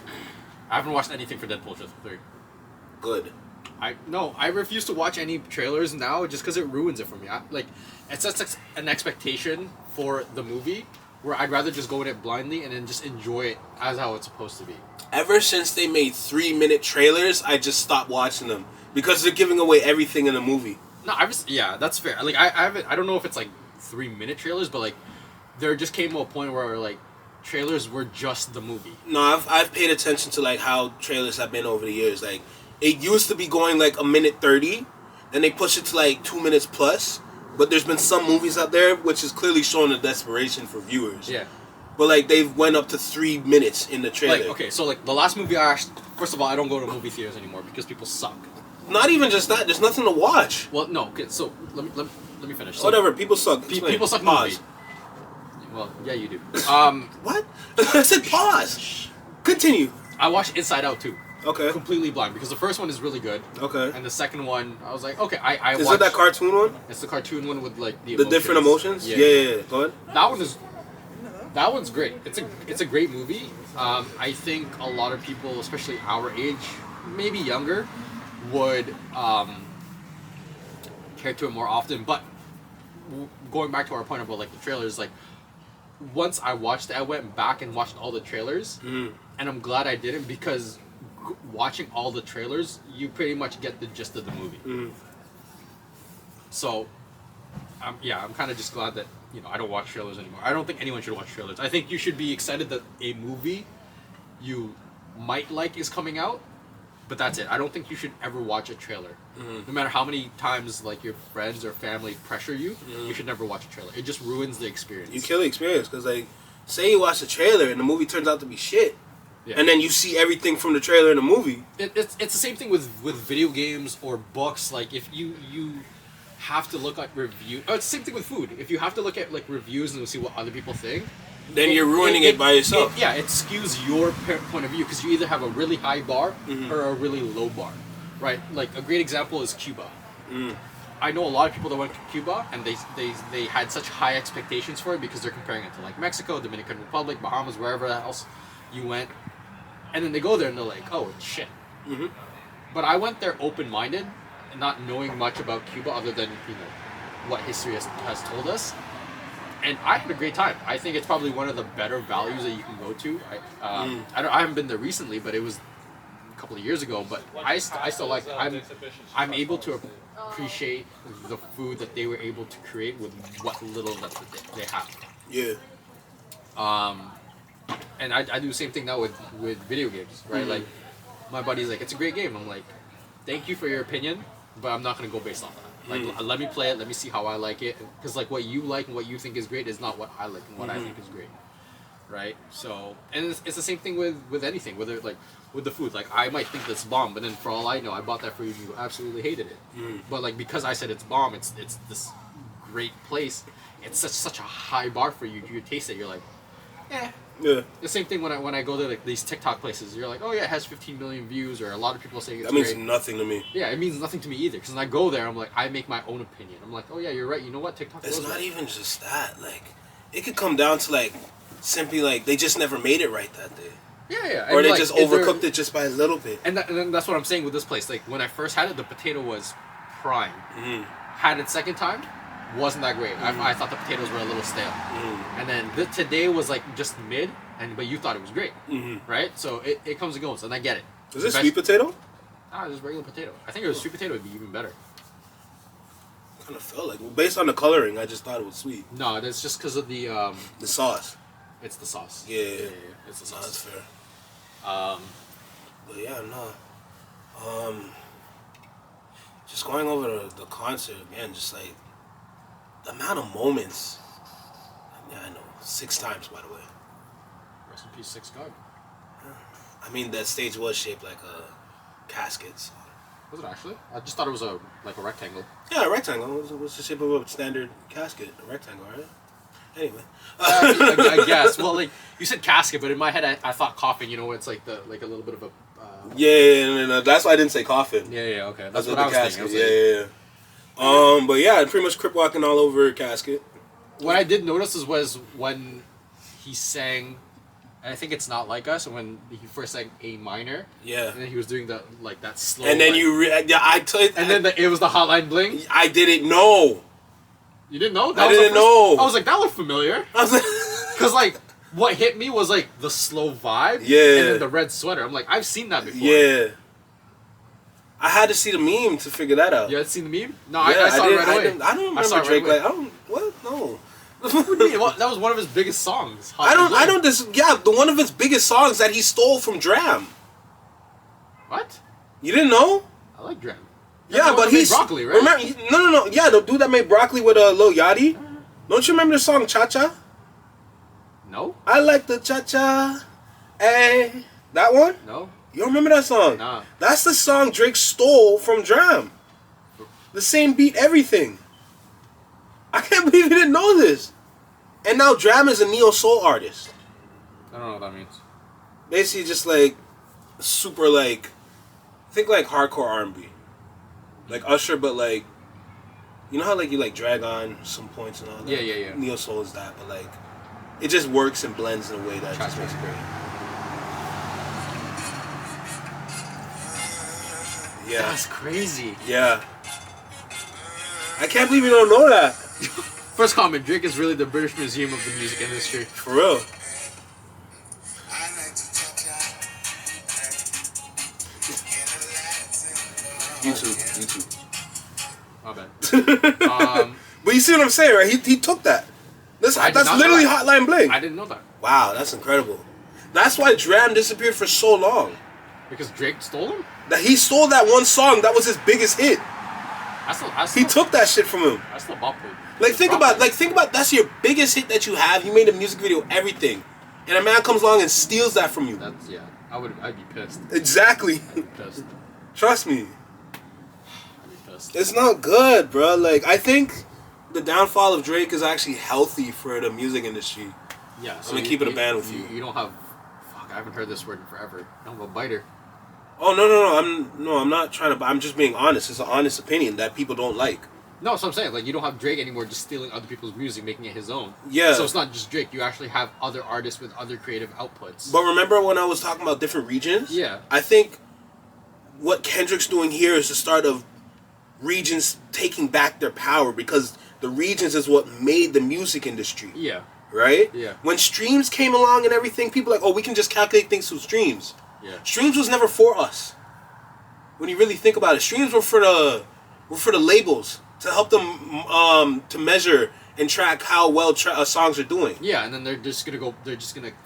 I haven't watched anything for Deadpool 3. Good. I refuse to watch any trailers now just because it ruins it for me. It sets an expectation for the movie where I'd rather just go in it blindly and then just enjoy it as how it's supposed to be. Ever since they made 3-minute trailers, I just stopped watching them because they're giving away everything in the movie. No, that's fair. I don't know if it's 3-minute trailers, but there just came to a point where trailers were just the movie. No, I've paid attention to how trailers have been over the years. It used to be going 1:30, then they push it to 2 minutes plus. But there's been some movies out there which is clearly showing a desperation for viewers. Yeah. But they've went up to 3 minutes in the trailer. The last movie first of all, I don't go to movie theaters anymore because people suck. Not even just that. There's nothing to watch. Well, no. Okay, so let me finish. So, Whatever. People suck. People suck in Pause. movie. Well, yeah, you do. What? I said pause. Continue. I watched Inside Out too. Okay. Completely blind because the first one is really good. Okay. And the second one, I was like, okay, I Is watched. it that cartoon one? It's the cartoon one with the different emotions? Yeah. Yeah. Go ahead. That one is. That one's great. It's a great movie. I think a lot of people, especially our age, maybe younger, would care to it more often. But going back to our point about like the trailers, like once I watched it, I went back and watched all the trailers, and I'm glad I didn't because watching all the trailers, you pretty much get the gist of the movie. So, I'm kind of just glad that I don't watch trailers anymore. I don't think anyone should watch trailers. I think you should be excited that a movie you might like is coming out, but that's it. I don't think you should ever watch a trailer. No matter how many times like your friends or family pressure you, you should never watch a trailer. It just ruins the experience. You kill the experience because, like, say you watch the trailer and the movie turns out to be shit, and then you see everything from the trailer in the movie. It's the same thing with video games or books. Like if you have to look at review. Oh, it's the same thing with food. If you have to look at like reviews and see what other people think, then you're ruining it by yourself. It skews your point of view because you either have a really high bar or a really low bar, right? Like a great example is Cuba. I know a lot of people that went to Cuba and they had such high expectations for it because they're comparing it to like Mexico, Dominican Republic, Bahamas, wherever else you went, and then they go there and they're like, oh, it's shit. But I went there open-minded, not knowing much about Cuba other than what history has told us, and I had a great time. I think it's probably one of the better values that you can go to. I haven't been there recently, but it was a couple of years ago. But I still like it. I'm able to appreciate the food that they were able to create with what little that they have. Yeah. And I do the same thing now with video games, right? Like my buddy's like, it's a great game. I'm like, thank you for your opinion, but I'm not gonna go based on that. Like, let me play it. Let me see how I like it. Because like what you like and what you think is great is not what I like and what I think is great, right? So, and it's the same thing with anything. Whether like with the food, like I might think that's bomb, but then for all I know, I bought that food and you absolutely hated it. But like because I said it's bomb, it's this great place. It's such a high bar for you. You taste it, you're like, eh. Yeah. The same thing when I go to like these TikTok places. You're like, oh yeah, it has 15 million views, or a lot of people saying it's that means great. nothing to me. Yeah, it means nothing to me either. Because when I go there, I'm like, I make my own opinion. I'm like, oh yeah, you're right. You know what, TikTok. It's not even just that. Like, it could come down to like simply like they just never made it right that day. Yeah. Or and they like, just overcooked it just by a little bit. And that's what I'm saying with this place. Like when I first had it, the potato was prime. Had it second time, wasn't that great. I thought the potatoes were a little stale. And then today was like just mid. But you thought it was great, right? So it comes and goes, and I get it. Is this sweet potato? Just regular potato. I think it was sweet potato would be even better. Kind of felt like, based on the coloring, I just thought it was sweet. No, that's just because of the sauce. It's the sauce. Yeah. It's the No, sauce. that's fair. But yeah, no. Just going over the concert again, just like the amount of moments. Yeah, I know. 6 times, by the way. Rest in peace, 6 God. I mean, that stage was shaped like a casket. So. Was it actually? I just thought it was a rectangle. Yeah, a rectangle. It was the shape of a standard casket. A rectangle, right? Anyway. I guess. Well, like you said casket, but in my head I thought coffin. You know, it's like a little bit of a. No. That's why I didn't say coffin. Yeah. Okay. That's what I was casket. thinking. Yeah. But yeah, pretty much crip walking all over a casket. What I did notice was when he sang, I think it's Not Like Us, when he first sang A minor. Yeah. And then he was doing that slow. And then it was the Hotline Bling. I didn't know. You didn't know? I didn't know. I was like, that looked familiar. I was like, because like what hit me was like the slow vibe. Yeah. And then the red sweater. I'm like, I've seen that before. Yeah. I had to see the meme to figure that out. You had seen the meme? No, I saw it right away. I don't remember Drake like. What? No. What do you mean? Well, that was one of his biggest songs. One of his biggest songs that he stole from Dram. What? You didn't know? I like Dram. Yeah, but he's Broccoli, right? Remember, no. Yeah, the dude that made Broccoli with Lil Yachty. Don't you remember the song Cha Cha? No. I like the Cha Cha. Hey, that one? No. You don't remember that song? Nah. That's the song Drake stole from Dram. The same beat, everything. I can't believe you didn't know this. And now Dram is a neo soul artist. I don't know what that means. Basically, just like super like, think like hardcore R&B, like Usher, but like, you know how like you like drag on some points and all that. Yeah. Neo soul is that, but like it just works and blends in a way that Track just makes it great. Yeah. That's crazy. Yeah. I can't believe you don't know that. First comment, Drake is really the British Museum of the music industry. For real. YouTube. My bad. But you see what I'm saying, right? He took that. That's literally Hotline Bling. I didn't know that. Wow, that's incredible. That's why Dram disappeared for so long. Because Drake stole him? That he stole that one song. That was his biggest hit. He took that shit from him. That's the bop. Think about that's your biggest hit that you have. You made a music video, everything, and a man comes along and steals that from you. I'd be pissed. Exactly. I'd be pissed. Trust me. I'd be pissed. It's not good, bro. Like, I think the downfall of Drake is actually healthy for the music industry. Yeah. So I'm gonna keep it a band with you. You don't have. Fuck, I haven't heard this word in forever. You don't have a biter. Oh no! I'm not trying to. I'm just being honest. It's an honest opinion that people don't like. No, so I'm saying, like, you don't have Drake anymore just stealing other people's music, making it his own. Yeah. So it's not just Drake. You actually have other artists with other creative outputs. But remember when I was talking about different regions? Yeah. I think what Kendrick's doing here is the start of regions taking back their power, because the regions is what made the music industry. Yeah. Right? Yeah. When streams came along and everything, people were like, oh, we can just calculate things through streams. Yeah. Streams was never for us. When you really think about it, streams were for the labels to help them to measure and track how well songs are doing. Yeah, and then they're just gonna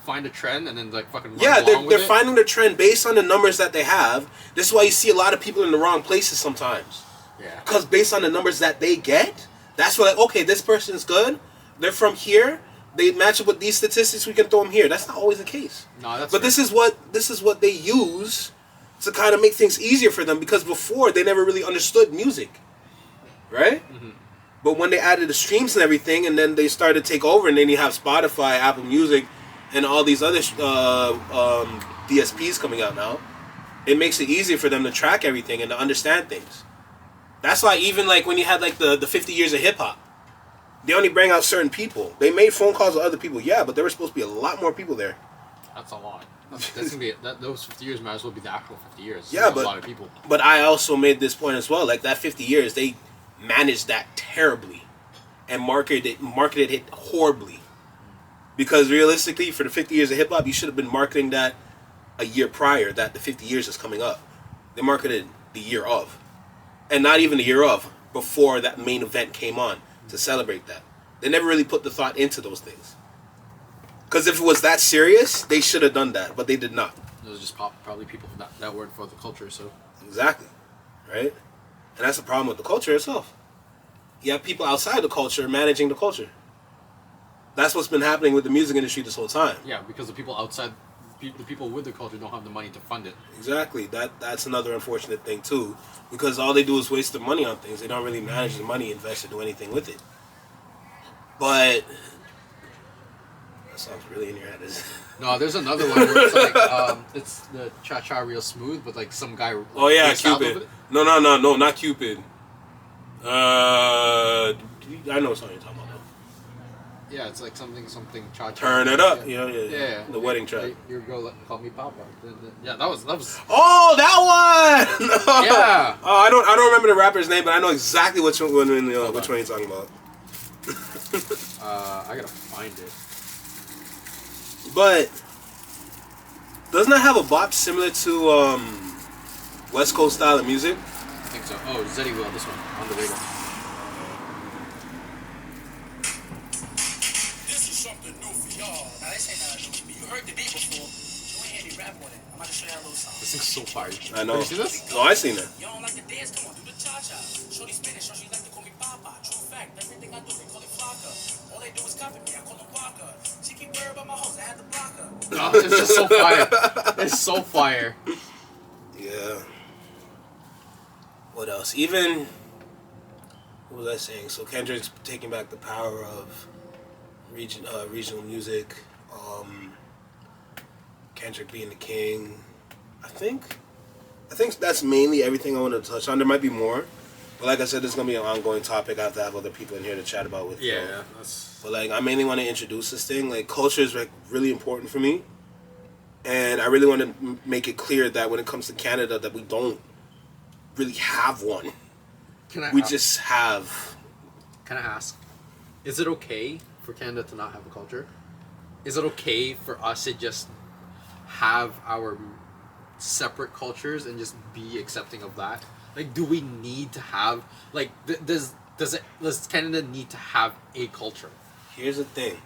find a trend and then like fucking run yeah, along they're with it. finding the trend based on the numbers that they have. This is why you see a lot of people in the wrong places sometimes. Yeah. Because based on the numbers that they get, that's what, like, okay, this person's good. They're from here. They match up with these statistics. We can throw them here. That's not always the case. No, that's. But fair. this is what they use to kind of make things easier for them, because before they never really understood music, right? Mm-hmm. But when they added the streams and everything, and then they started to take over, and then you have Spotify, Apple Music, and all these other DSPs coming out now, it makes it easier for them to track everything and to understand things. That's why even like when you had like the 50 years of hip hop, they only bring out certain people. They made phone calls with other people, yeah, but there were supposed to be a lot more people there. That's a lot. That's gonna be those 50 years might as well be the actual 50 years. Yeah, a lot of people. But I also made this point as well. Like that 50 years, they managed that terribly, and marketed it horribly. Because realistically, for the 50 years of hip hop, you should have been marketing that a year prior. That the 50 years is coming up. They marketed the year of, and not even the year of, before that main event came on to celebrate that. They never really put the thought into those things. Because if it was that serious, they should have done that, but they did not. It was just probably people that word for the culture. So exactly, right? And that's the problem with the culture itself. You have people outside the culture managing the culture. That's what's been happening with the music industry this whole time. Yeah, because the people outside, the people with the culture don't have the money to fund it. Exactly. That's another unfortunate thing too, because all they do is waste their money on things. They don't really manage the money, invest, or do anything with it. But that sounds really in your head. No, there's another one where it's like it's the cha-cha real smooth, but like some guy. Like, oh yeah, freaks out Cupid. over it. No, not Cupid. I know what song you're talking about. Yeah, it's like something cha-cha. Turn it up. Yeah. Yeah. The wedding track. Like, your girl called me Papa. Yeah, that was. Oh, that one. Yeah. Oh, I don't remember the rapper's name, but I know exactly which one you're talking about. I gotta find it. But doesn't that have a bop similar to West Coast style of music? I think so. Oh, Zeddy Will, this one on the radio. This is something new for y'all. Now this ain't nothing new for me. You heard the beat before. You ain't hear me rap on it. I'm about to show you a little song. This thing's so fire. I know. Have you seen this? No, I seen it. You don't like the dance? Come on, do the cha-cha. Shorty Spanish, so she like to call me Papa. True fact, everything I do, they call it Flocka. All they do is copy me, I call them Waka. She keep worried about my hoes, I had to block her. No, it's just so fire. It's so fire. Yeah. What else? Even what was I saying? So Kendrick's taking back the power of regional music. Kendrick being the king. I think that's mainly everything I want to touch on. There might be more, But like I said, this is gonna be an ongoing topic. I have to have other people in here to chat about with. Yeah, that's. But like, I mainly want to introduce this thing. Like, culture is like really important for me, and I really want to make it clear that when it comes to Canada, that we don't really have one. We just have. Can I ask? Is it okay for Canada to not have a culture? Is it okay for us to just have our separate cultures and just be accepting of that? Like, do we need to have like does Canada need to have a culture? Here's the thing.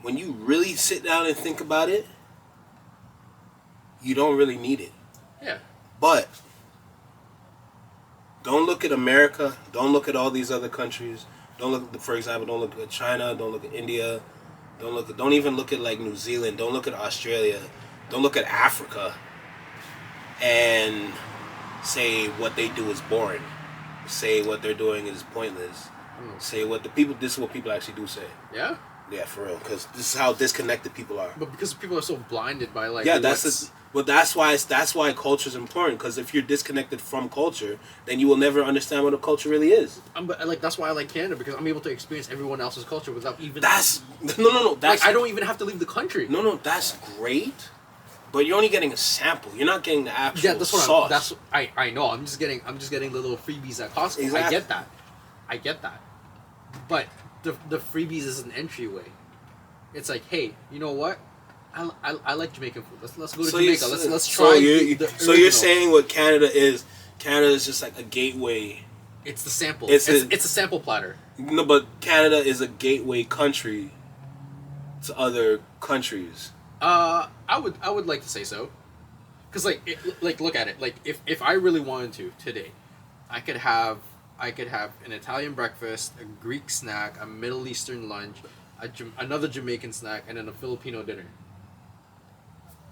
When you really sit down and think about it, you don't really need it. Yeah. But don't look at America. Don't look at all these other countries. Don't look, for example, don't look at China. Don't look at India. Don't even look at like New Zealand. Don't look at Australia. Don't look at Africa. And say what they do is boring. Say what they're doing is pointless. Say what the people. This is what people actually do say. Yeah. Yeah, for real. Because this is how disconnected people are. But because people are so blinded by like. Yeah, that's why culture is important. Because if you're disconnected from culture, then you will never understand what a culture really is. But like that's why I like Canada, because I'm able to experience everyone else's culture without even. No. Like I don't even have to leave the country. No. That's great, but you're only getting a sample. You're not getting the actual Yeah, that's what sauce. I know. I'm just getting the little freebies at Costco. Exactly. I get that. But the freebies is an entryway. It's like, hey, you know what? I like Jamaican food. Let's go to Jamaica. Let's try. So you're saying what Canada is? Canada is just like a gateway. It's the sample. It's a sample platter. No, but Canada is a gateway country to other countries. I would like to say so, because like look at it. Like if I really wanted to today, I could have an Italian breakfast, a Greek snack, a Middle Eastern lunch, another Jamaican snack, and then a Filipino dinner.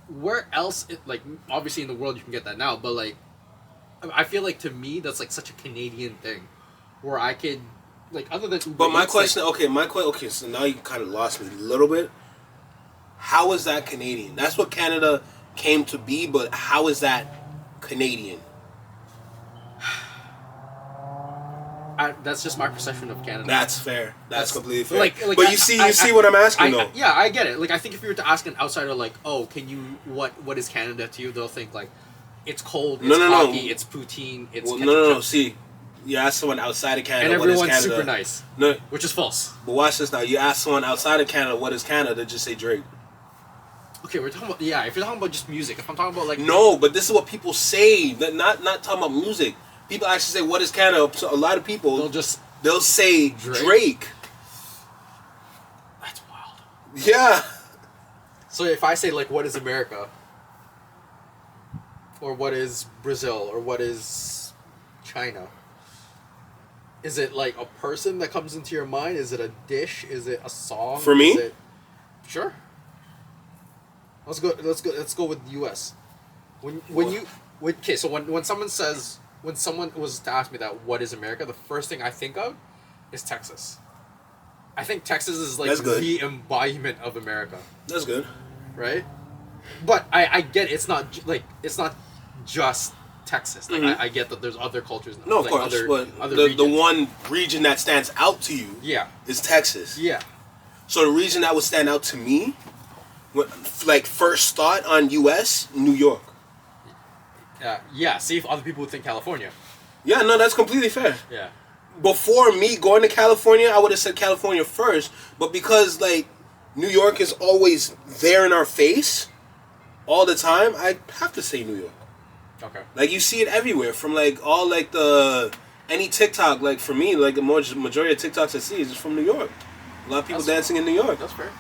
Where else, like, obviously in the world you can get that now, but like, I feel like to me that's like such a Canadian thing, where I could, like, other than Uber But my Eats, question, okay, so now you kind of lost me a little bit. How is that Canadian? That's what Canada came to be, but how is that Canadian? that's just my perception of Canada. That's fair. That's completely fair. Like, but you see what I'm asking, though. Yeah, I get it. Like, I think if you were to ask an outsider, like, oh, what is Canada to you? They'll think like, it's cold, it's hockey, it's poutine, it's ketchup. No. See, you ask someone outside of Canada, and what is everyone's Canada? super nice. No, which is false. but watch this now. You ask someone outside of Canada, what is Canada? They just say Drake. Okay, we're talking about if you're talking about just music. If I'm talking about like No, but this is what people say. Not talking about music. People actually say, "What is Canada?" So a lot of people they'll say Drake. That's wild. Yeah. So if I say like, what is America? Or what is Brazil? Or what is China? Is it like a person that comes into your mind? Is it a dish? Is it a song? For me? Sure. Let's go with the U.S. When someone was to ask me that, what is America? The first thing I think of is Texas. I think Texas is like the embodiment of America. That's good. Right? But I get it. It's not just Texas. Like I get that there's other cultures. No, of like course. But the one region that stands out to you is Texas. Yeah. So the region that would stand out to me, like first thought on U.S., New York. Yeah, see if other people would think California. Yeah, no, that's completely fair. Yeah. Before me going to California, I would have said California first, but because like New York is always there in our face all the time, I have to say New York. Okay. Like you see it everywhere, from like all like any TikTok, like for me, like the majority of TikToks I see is just from New York. A lot of people dancing in New York. That's fair.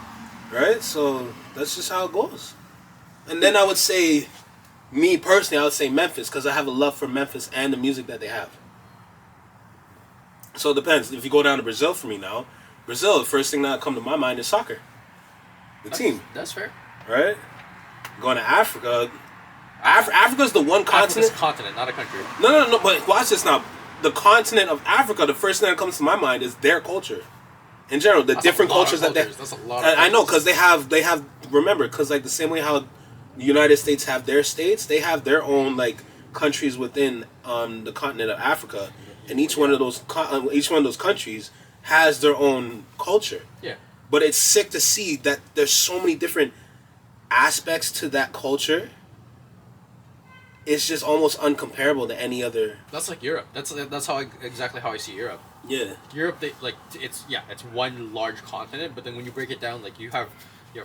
Right? So that's just how it goes. And then I would say, me personally, I would say Memphis, because I have a love for Memphis and the music that they have. So it depends. If you go down to Brazil for me now, Brazil, the first thing that come to my mind is soccer. The team. That's fair. Right? Going to Africa. Africa's the one continent. Africa's a continent, not a country. No, but watch this now. The continent of Africa, the first thing that comes to my mind is their culture. In general, the different cultures that they... That's a lot of I know, because they have... Remember, because like the same way how the United States have their states, they have their own like countries within the continent of Africa, and each one of those countries has their own culture. Yeah. But it's sick to see that there's so many different aspects to that culture. It's just almost uncomparable to any other. That's like Europe. That's exactly how I see Europe. Yeah. Europe, it's one large continent, but then when you break it down, like you have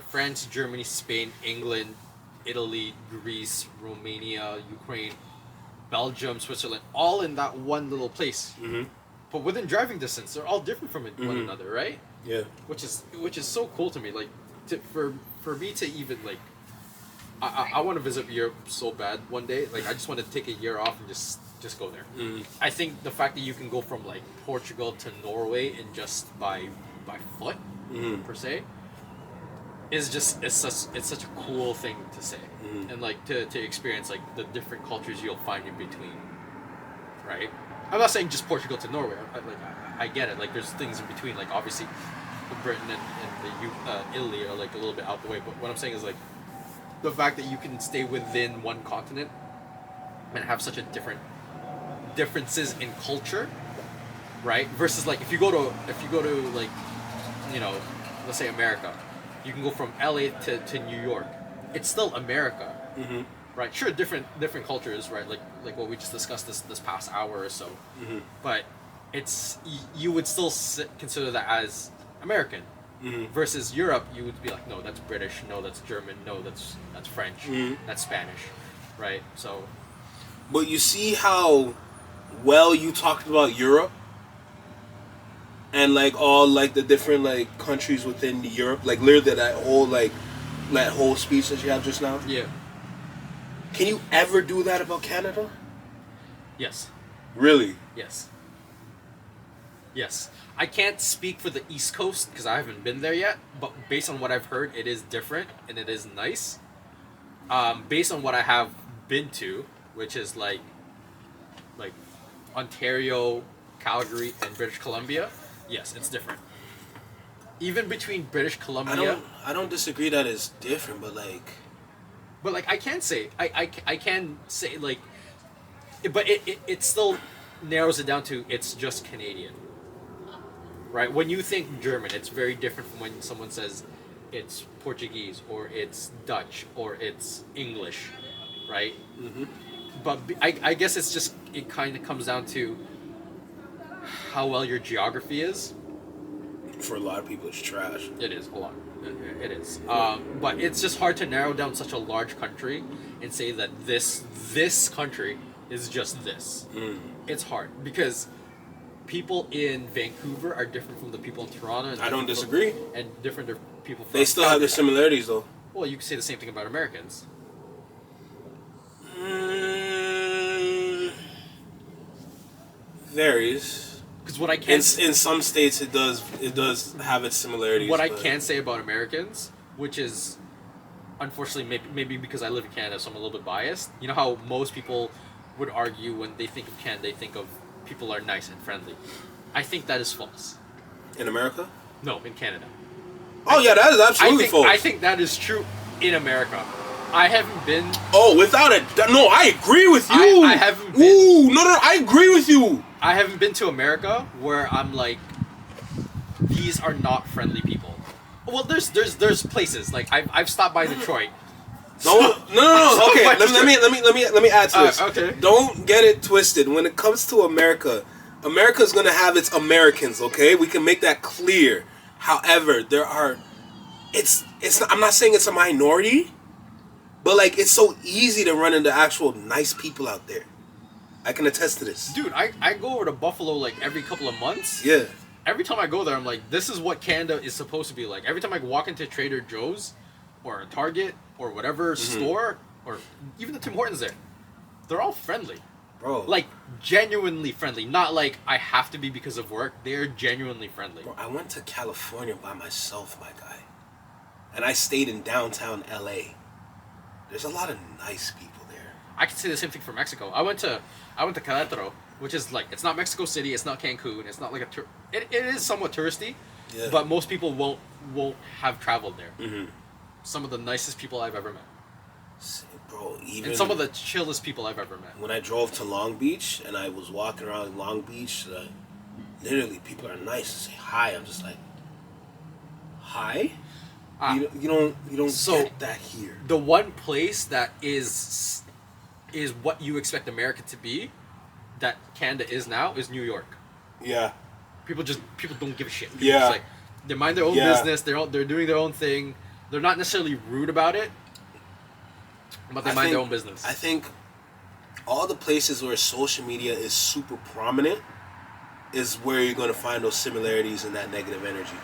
France, Germany, Spain, England, Italy, Greece, Romania, Ukraine, Belgium, Switzerland, all in that one little place. Mm-hmm. But within driving distance, they're all different from one another, right? Yeah. Which is so cool to me. Like, for me to even like, I want to visit Europe so bad one day. Like, I just want to take a year off and just go there. I think the fact that you can go from like Portugal to Norway and just by foot per se is just it's such a cool thing to say, and like to experience like the different cultures you'll find in between, right? I'm not saying just Portugal to Norway. I get it. Like, there's things in between. Like, obviously, Britain and Italy are like a little bit out the way. But what I'm saying is like the fact that you can stay within one continent and have such a differences in culture, right? Versus like if you go to like, you know, let's say America, you can go from LA to New York. It's still America, right? Sure, different cultures, right? Like what we just discussed this past hour or so, but it's you would still consider that as American. Versus Europe, you would be like, no, that's British, no, that's German, no, that's French, that's Spanish, right? So, but you see how well you talked about Europe and like all like the different like countries within Europe, like literally that whole speech that you have just now. Yeah. Can you ever do that about Canada? Yes. Really? Yes. Yes. I can't speak for the East Coast because I haven't been there yet, but based on what I've heard, it is different and it is nice. Based on what I have been to, which is like Ontario, Calgary, and British Columbia, yes, it's different. Even between British Columbia, I don't disagree that it's different, but like I can say I can say like, but it still narrows it down to it's just Canadian. Right? When you think German, it's very different from when someone says it's Portuguese or it's Dutch or it's English, right? But I guess it kind of comes down to how well your geography is. For a lot of people, it's trash. It is a lot. It is. But it's just hard to narrow down such a large country and say that this country is just this. It's hard because people in Vancouver are different from the people in Toronto. And I don't disagree. And different people from They still have their similarities, though. Well, you can say the same thing about Americans. Varies. Because what I can in some states it does have its similarities. What I can say about Americans, which is unfortunately maybe because I live in Canada, so I'm a little bit biased. You know how most people would argue when they think of Canada, they think of people are nice and friendly. I think that is false. In America? No, in Canada. Oh yeah, that is absolutely false. I think that is true in America. I haven't been. Oh, without it, no, I agree with you. I haven't been. Ooh, no, I agree with you. I haven't been to America where I'm like, these are not friendly people. Well, there's places like I've stopped by Detroit. No. Okay, let me add to this. Okay. Don't get it twisted. When it comes to America, America's gonna have its Americans. Okay, we can make that clear. However, there are. It's. Not, I'm not saying it's a minority, but like it's so easy to run into actual nice people out there. I can attest to this. Dude, I go over to Buffalo like every couple of months. Yeah. Every time I go there, I'm like, this is what Canada is supposed to be like. Every time I walk into Trader Joe's or a Target or whatever store or even the Tim Hortons there, they're all friendly. Bro. Like, genuinely friendly. Not like I have to be because of work. They're genuinely friendly. Bro, I went to California by myself, my guy. And I stayed in downtown LA. There's a lot of nice people there. I can say the same thing for Mexico. I went to Querétaro, which is like, it's not Mexico City, it's not Cancun, it's not like it is somewhat touristy, but most people won't have traveled there. Some of the nicest people I've ever met. Bro, even And some of the chillest people I've ever met. when I drove to Long Beach and I was walking around Long Beach, literally people are nice and say hi. I'm just like, hi? You don't So, get that here. The one place that is what you expect America to be, that Canada is now, is New York. Yeah. People don't give a shit. People Yeah. just, like, they mind their own Yeah. business. They're doing their own thing. They're not necessarily rude about it, but they mind their own business. I think all the places where social media is super prominent is where you're going to find those similarities and that negative energy.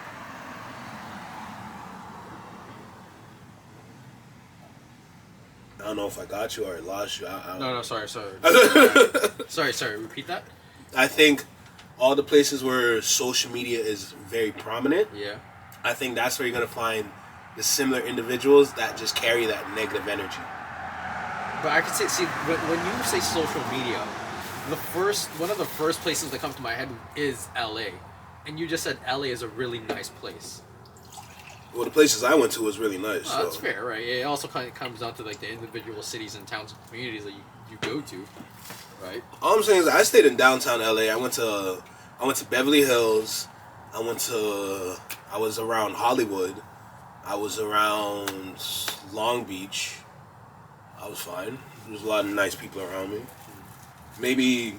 I don't know if I got you or I lost you. No, sorry. sorry, repeat that? I think all the places where social media is very prominent, Yeah. I think that's where you're going to find the similar individuals that just carry that negative energy. But I could say, when you say social media, one of the first places that come to my head is LA. And you just said LA is a really nice place. Well, the places I went to was really nice. So. That's fair, right? It also kind of comes down to like the individual cities and towns and communities that you go to, right? All I'm saying is I stayed in downtown LA. I went to Beverly Hills. I was around Hollywood. I was around Long Beach. I was fine. There was a lot of nice people around me. Maybe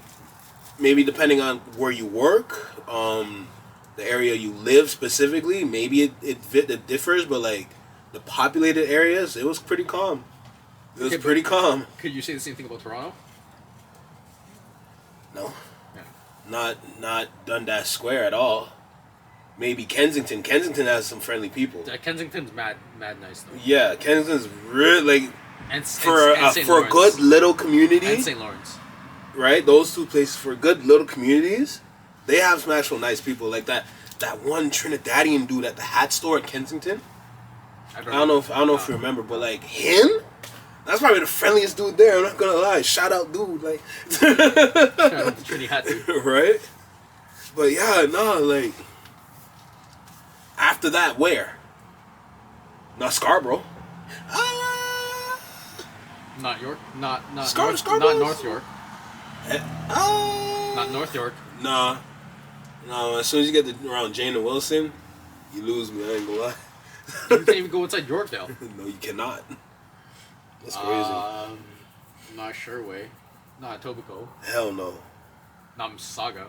depending on where you work, the area you live specifically, maybe it differs, but like the populated areas, it was pretty calm. It was pretty calm. Could you say the same thing about Toronto? No. Yeah. Not Dundas Square at all. Maybe Kensington. Kensington has some friendly people. Kensington's mad nice though. Yeah, Kensington's really like And for St. a Lawrence. good little community, And St. Lawrence. right? Those two places for good little communities, they have some actual nice people. Like that one Trinidadian dude at the hat store at Kensington. I don't know if you remember, but like him, that's probably the friendliest dude there. I'm not gonna lie. Shout out, dude. Like, Shout out to Trini hat dude. right? But yeah, no, like after that, where? Not Scarborough. Not York. Not Scarborough's- not North York. Ah. Not North York. Nah. No, as soon as you get around Jane and Wilson, you lose me, I ain't gonna lie. You can't even go inside Yorkdale. No, you cannot. That's crazy. Not Sherway. Not Etobicoke. Hell no. Not Mississauga.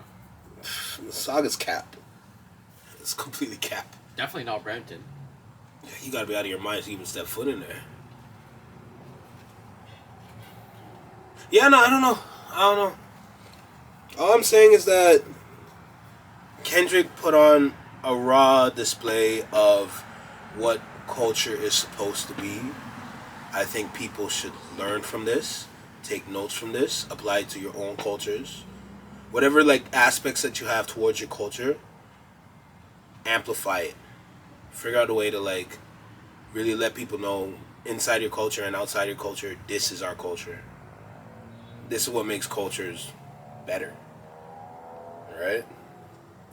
Saga's cap. It's completely cap. Definitely not Brampton. You gotta be out of your mind to even step foot in there. Yeah, no, I don't know. All I'm saying is that Kendrick put on a raw display of what culture is supposed to be. I think people should learn from this, take notes from this, apply it to your own cultures. Whatever like aspects that you have towards your culture, amplify it. Figure out a way to like really let people know inside your culture and outside your culture, this is our culture. This is what makes cultures better. Right?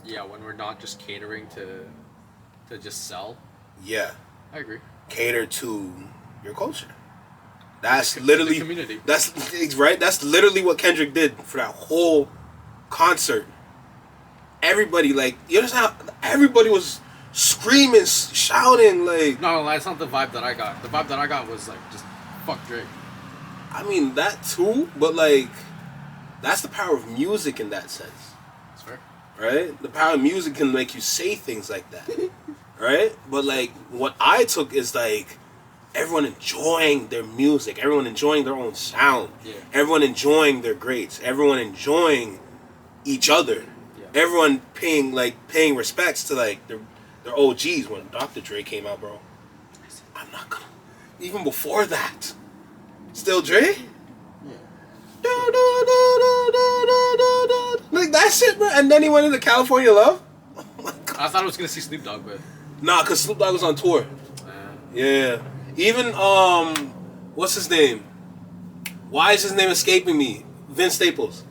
Yeah, when we're not just catering to just sell. Yeah. I agree. Cater to your culture. That's literally the community. That's right. That's literally what Kendrick did for that whole concert. Everybody like you understand how everybody was screaming, shouting like. No, that's not the vibe that I got. The vibe that I got was like just fuck Drake. I mean that too, but like that's the power of music in that sense. That's fair. Right? The power of music can make you say things like that. Right? But like what I took is like everyone enjoying their music, everyone enjoying their own sound, everyone enjoying their greats, everyone enjoying each other, everyone paying respects to like their OGs. When Dr. Dre came out, bro, I'm not gonna. Even before that, still Dre. Like that shit, bro. And then he went into California Love. Oh my God. I thought I was gonna see Snoop Dogg, but Nah, cause Snoop Dogg was on tour. Yeah. Even what's his name? Why is his name escaping me? Vince Staples.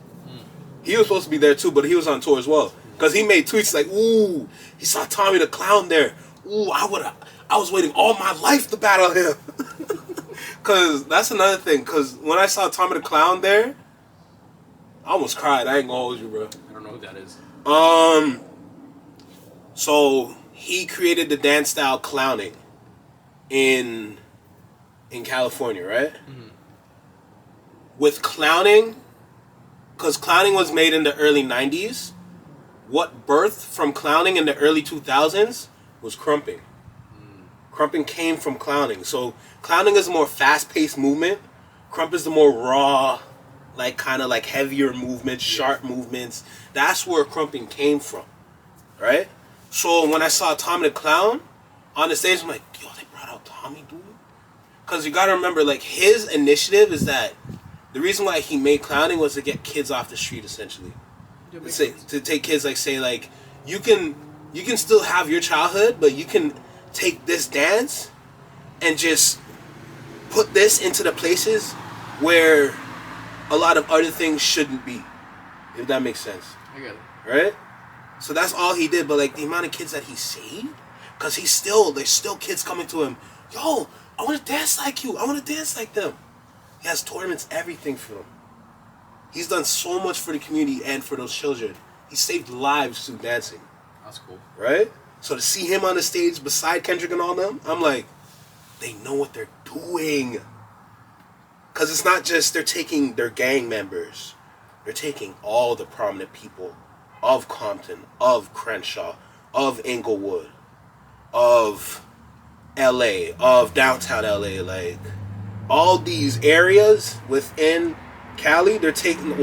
He was supposed to be there too, but he was on tour as well. Cause he made tweets like, "Ooh, he saw Tommy the Clown there. Ooh, I was waiting all my life to battle him." Cause that's another thing. Cause when I saw Tommy the Clown there, I almost cried. I ain't gonna hold you, bro. I don't know who that is. So he created the dance style clowning in California, right? Mm-hmm. With clowning, because clowning was made in the early 90s, what birthed from clowning in the early 2000s was crumping. Crumping came from clowning. So clowning is a more fast-paced movement. Crump is the more raw, like kind of like heavier movements, sharp movements. That's where crumping came from, right? So when I saw Tommy the Clown on the stage, I'm like, yo, they brought out Tommy, dude. Because you got to remember, like, his initiative is that the reason why he made clowning was to get kids off the street, essentially. To take kids, like, say, like, you can still have your childhood, but you can take this dance and just put this into the places where a lot of other things shouldn't be, if that makes sense. I get it. Right? So that's all he did, but like the amount of kids that he saved, because there's still kids coming to him, yo, I want to dance like you, I want to dance like them. He has tournaments, everything for them. He's done so much for the community and for those children. He saved lives through dancing. That's cool. Right? So to see him on the stage beside Kendrick and all them, I'm like, they know what they're doing. Because it's not just they're taking their gang members. They're taking all the prominent people of Compton, of Crenshaw, of Inglewood, of LA, of downtown LA. Like, all these areas within Cali, they're taking,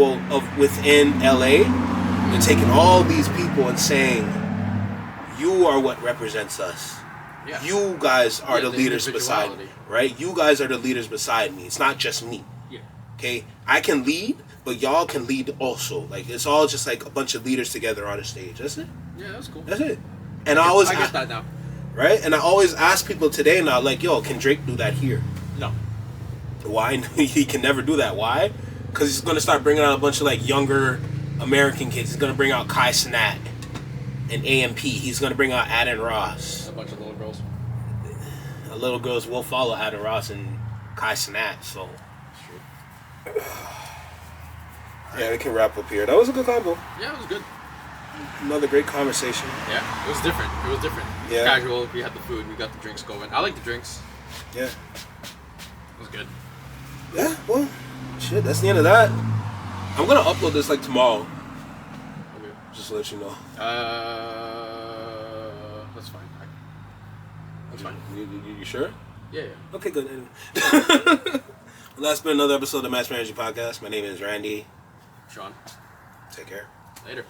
within LA, they're taking all these people and saying, you are what represents us. Yeah. You guys are the leaders beside me, right? You guys are the leaders beside me. It's not just me. Yeah. Okay? I can lead, but y'all can lead also. Like, it's all just like a bunch of leaders together on a stage. That's it. Yeah, that's cool. That's it. And I get that now. Right? And I always ask people today now, like, yo, can Drake do that here? No. Why? He can never do that. Why? Because he's going to start bringing out a bunch of, like, younger American kids. He's going to bring out Kai Cenat and AMP. He's going to bring out Adin Ross. A bunch of little girls. Little girls will follow Adin Ross and Kai Cenat, so. Sure. Yeah, we can wrap up here. That was a good combo. Yeah, it was good. Another great conversation. Yeah, it was different. It was different. Yeah. Casual. We had the food. We got the drinks going. I like the drinks. Yeah. It was good. Yeah, well, shit, that's the end of that. I'm going to upload this like tomorrow. Okay. Just to let you know. That's fine. That's fine. You sure? Yeah. Okay, good. Well, that's been another episode of Match Manager Podcast. My name is Randy. Sean. Take care. Later.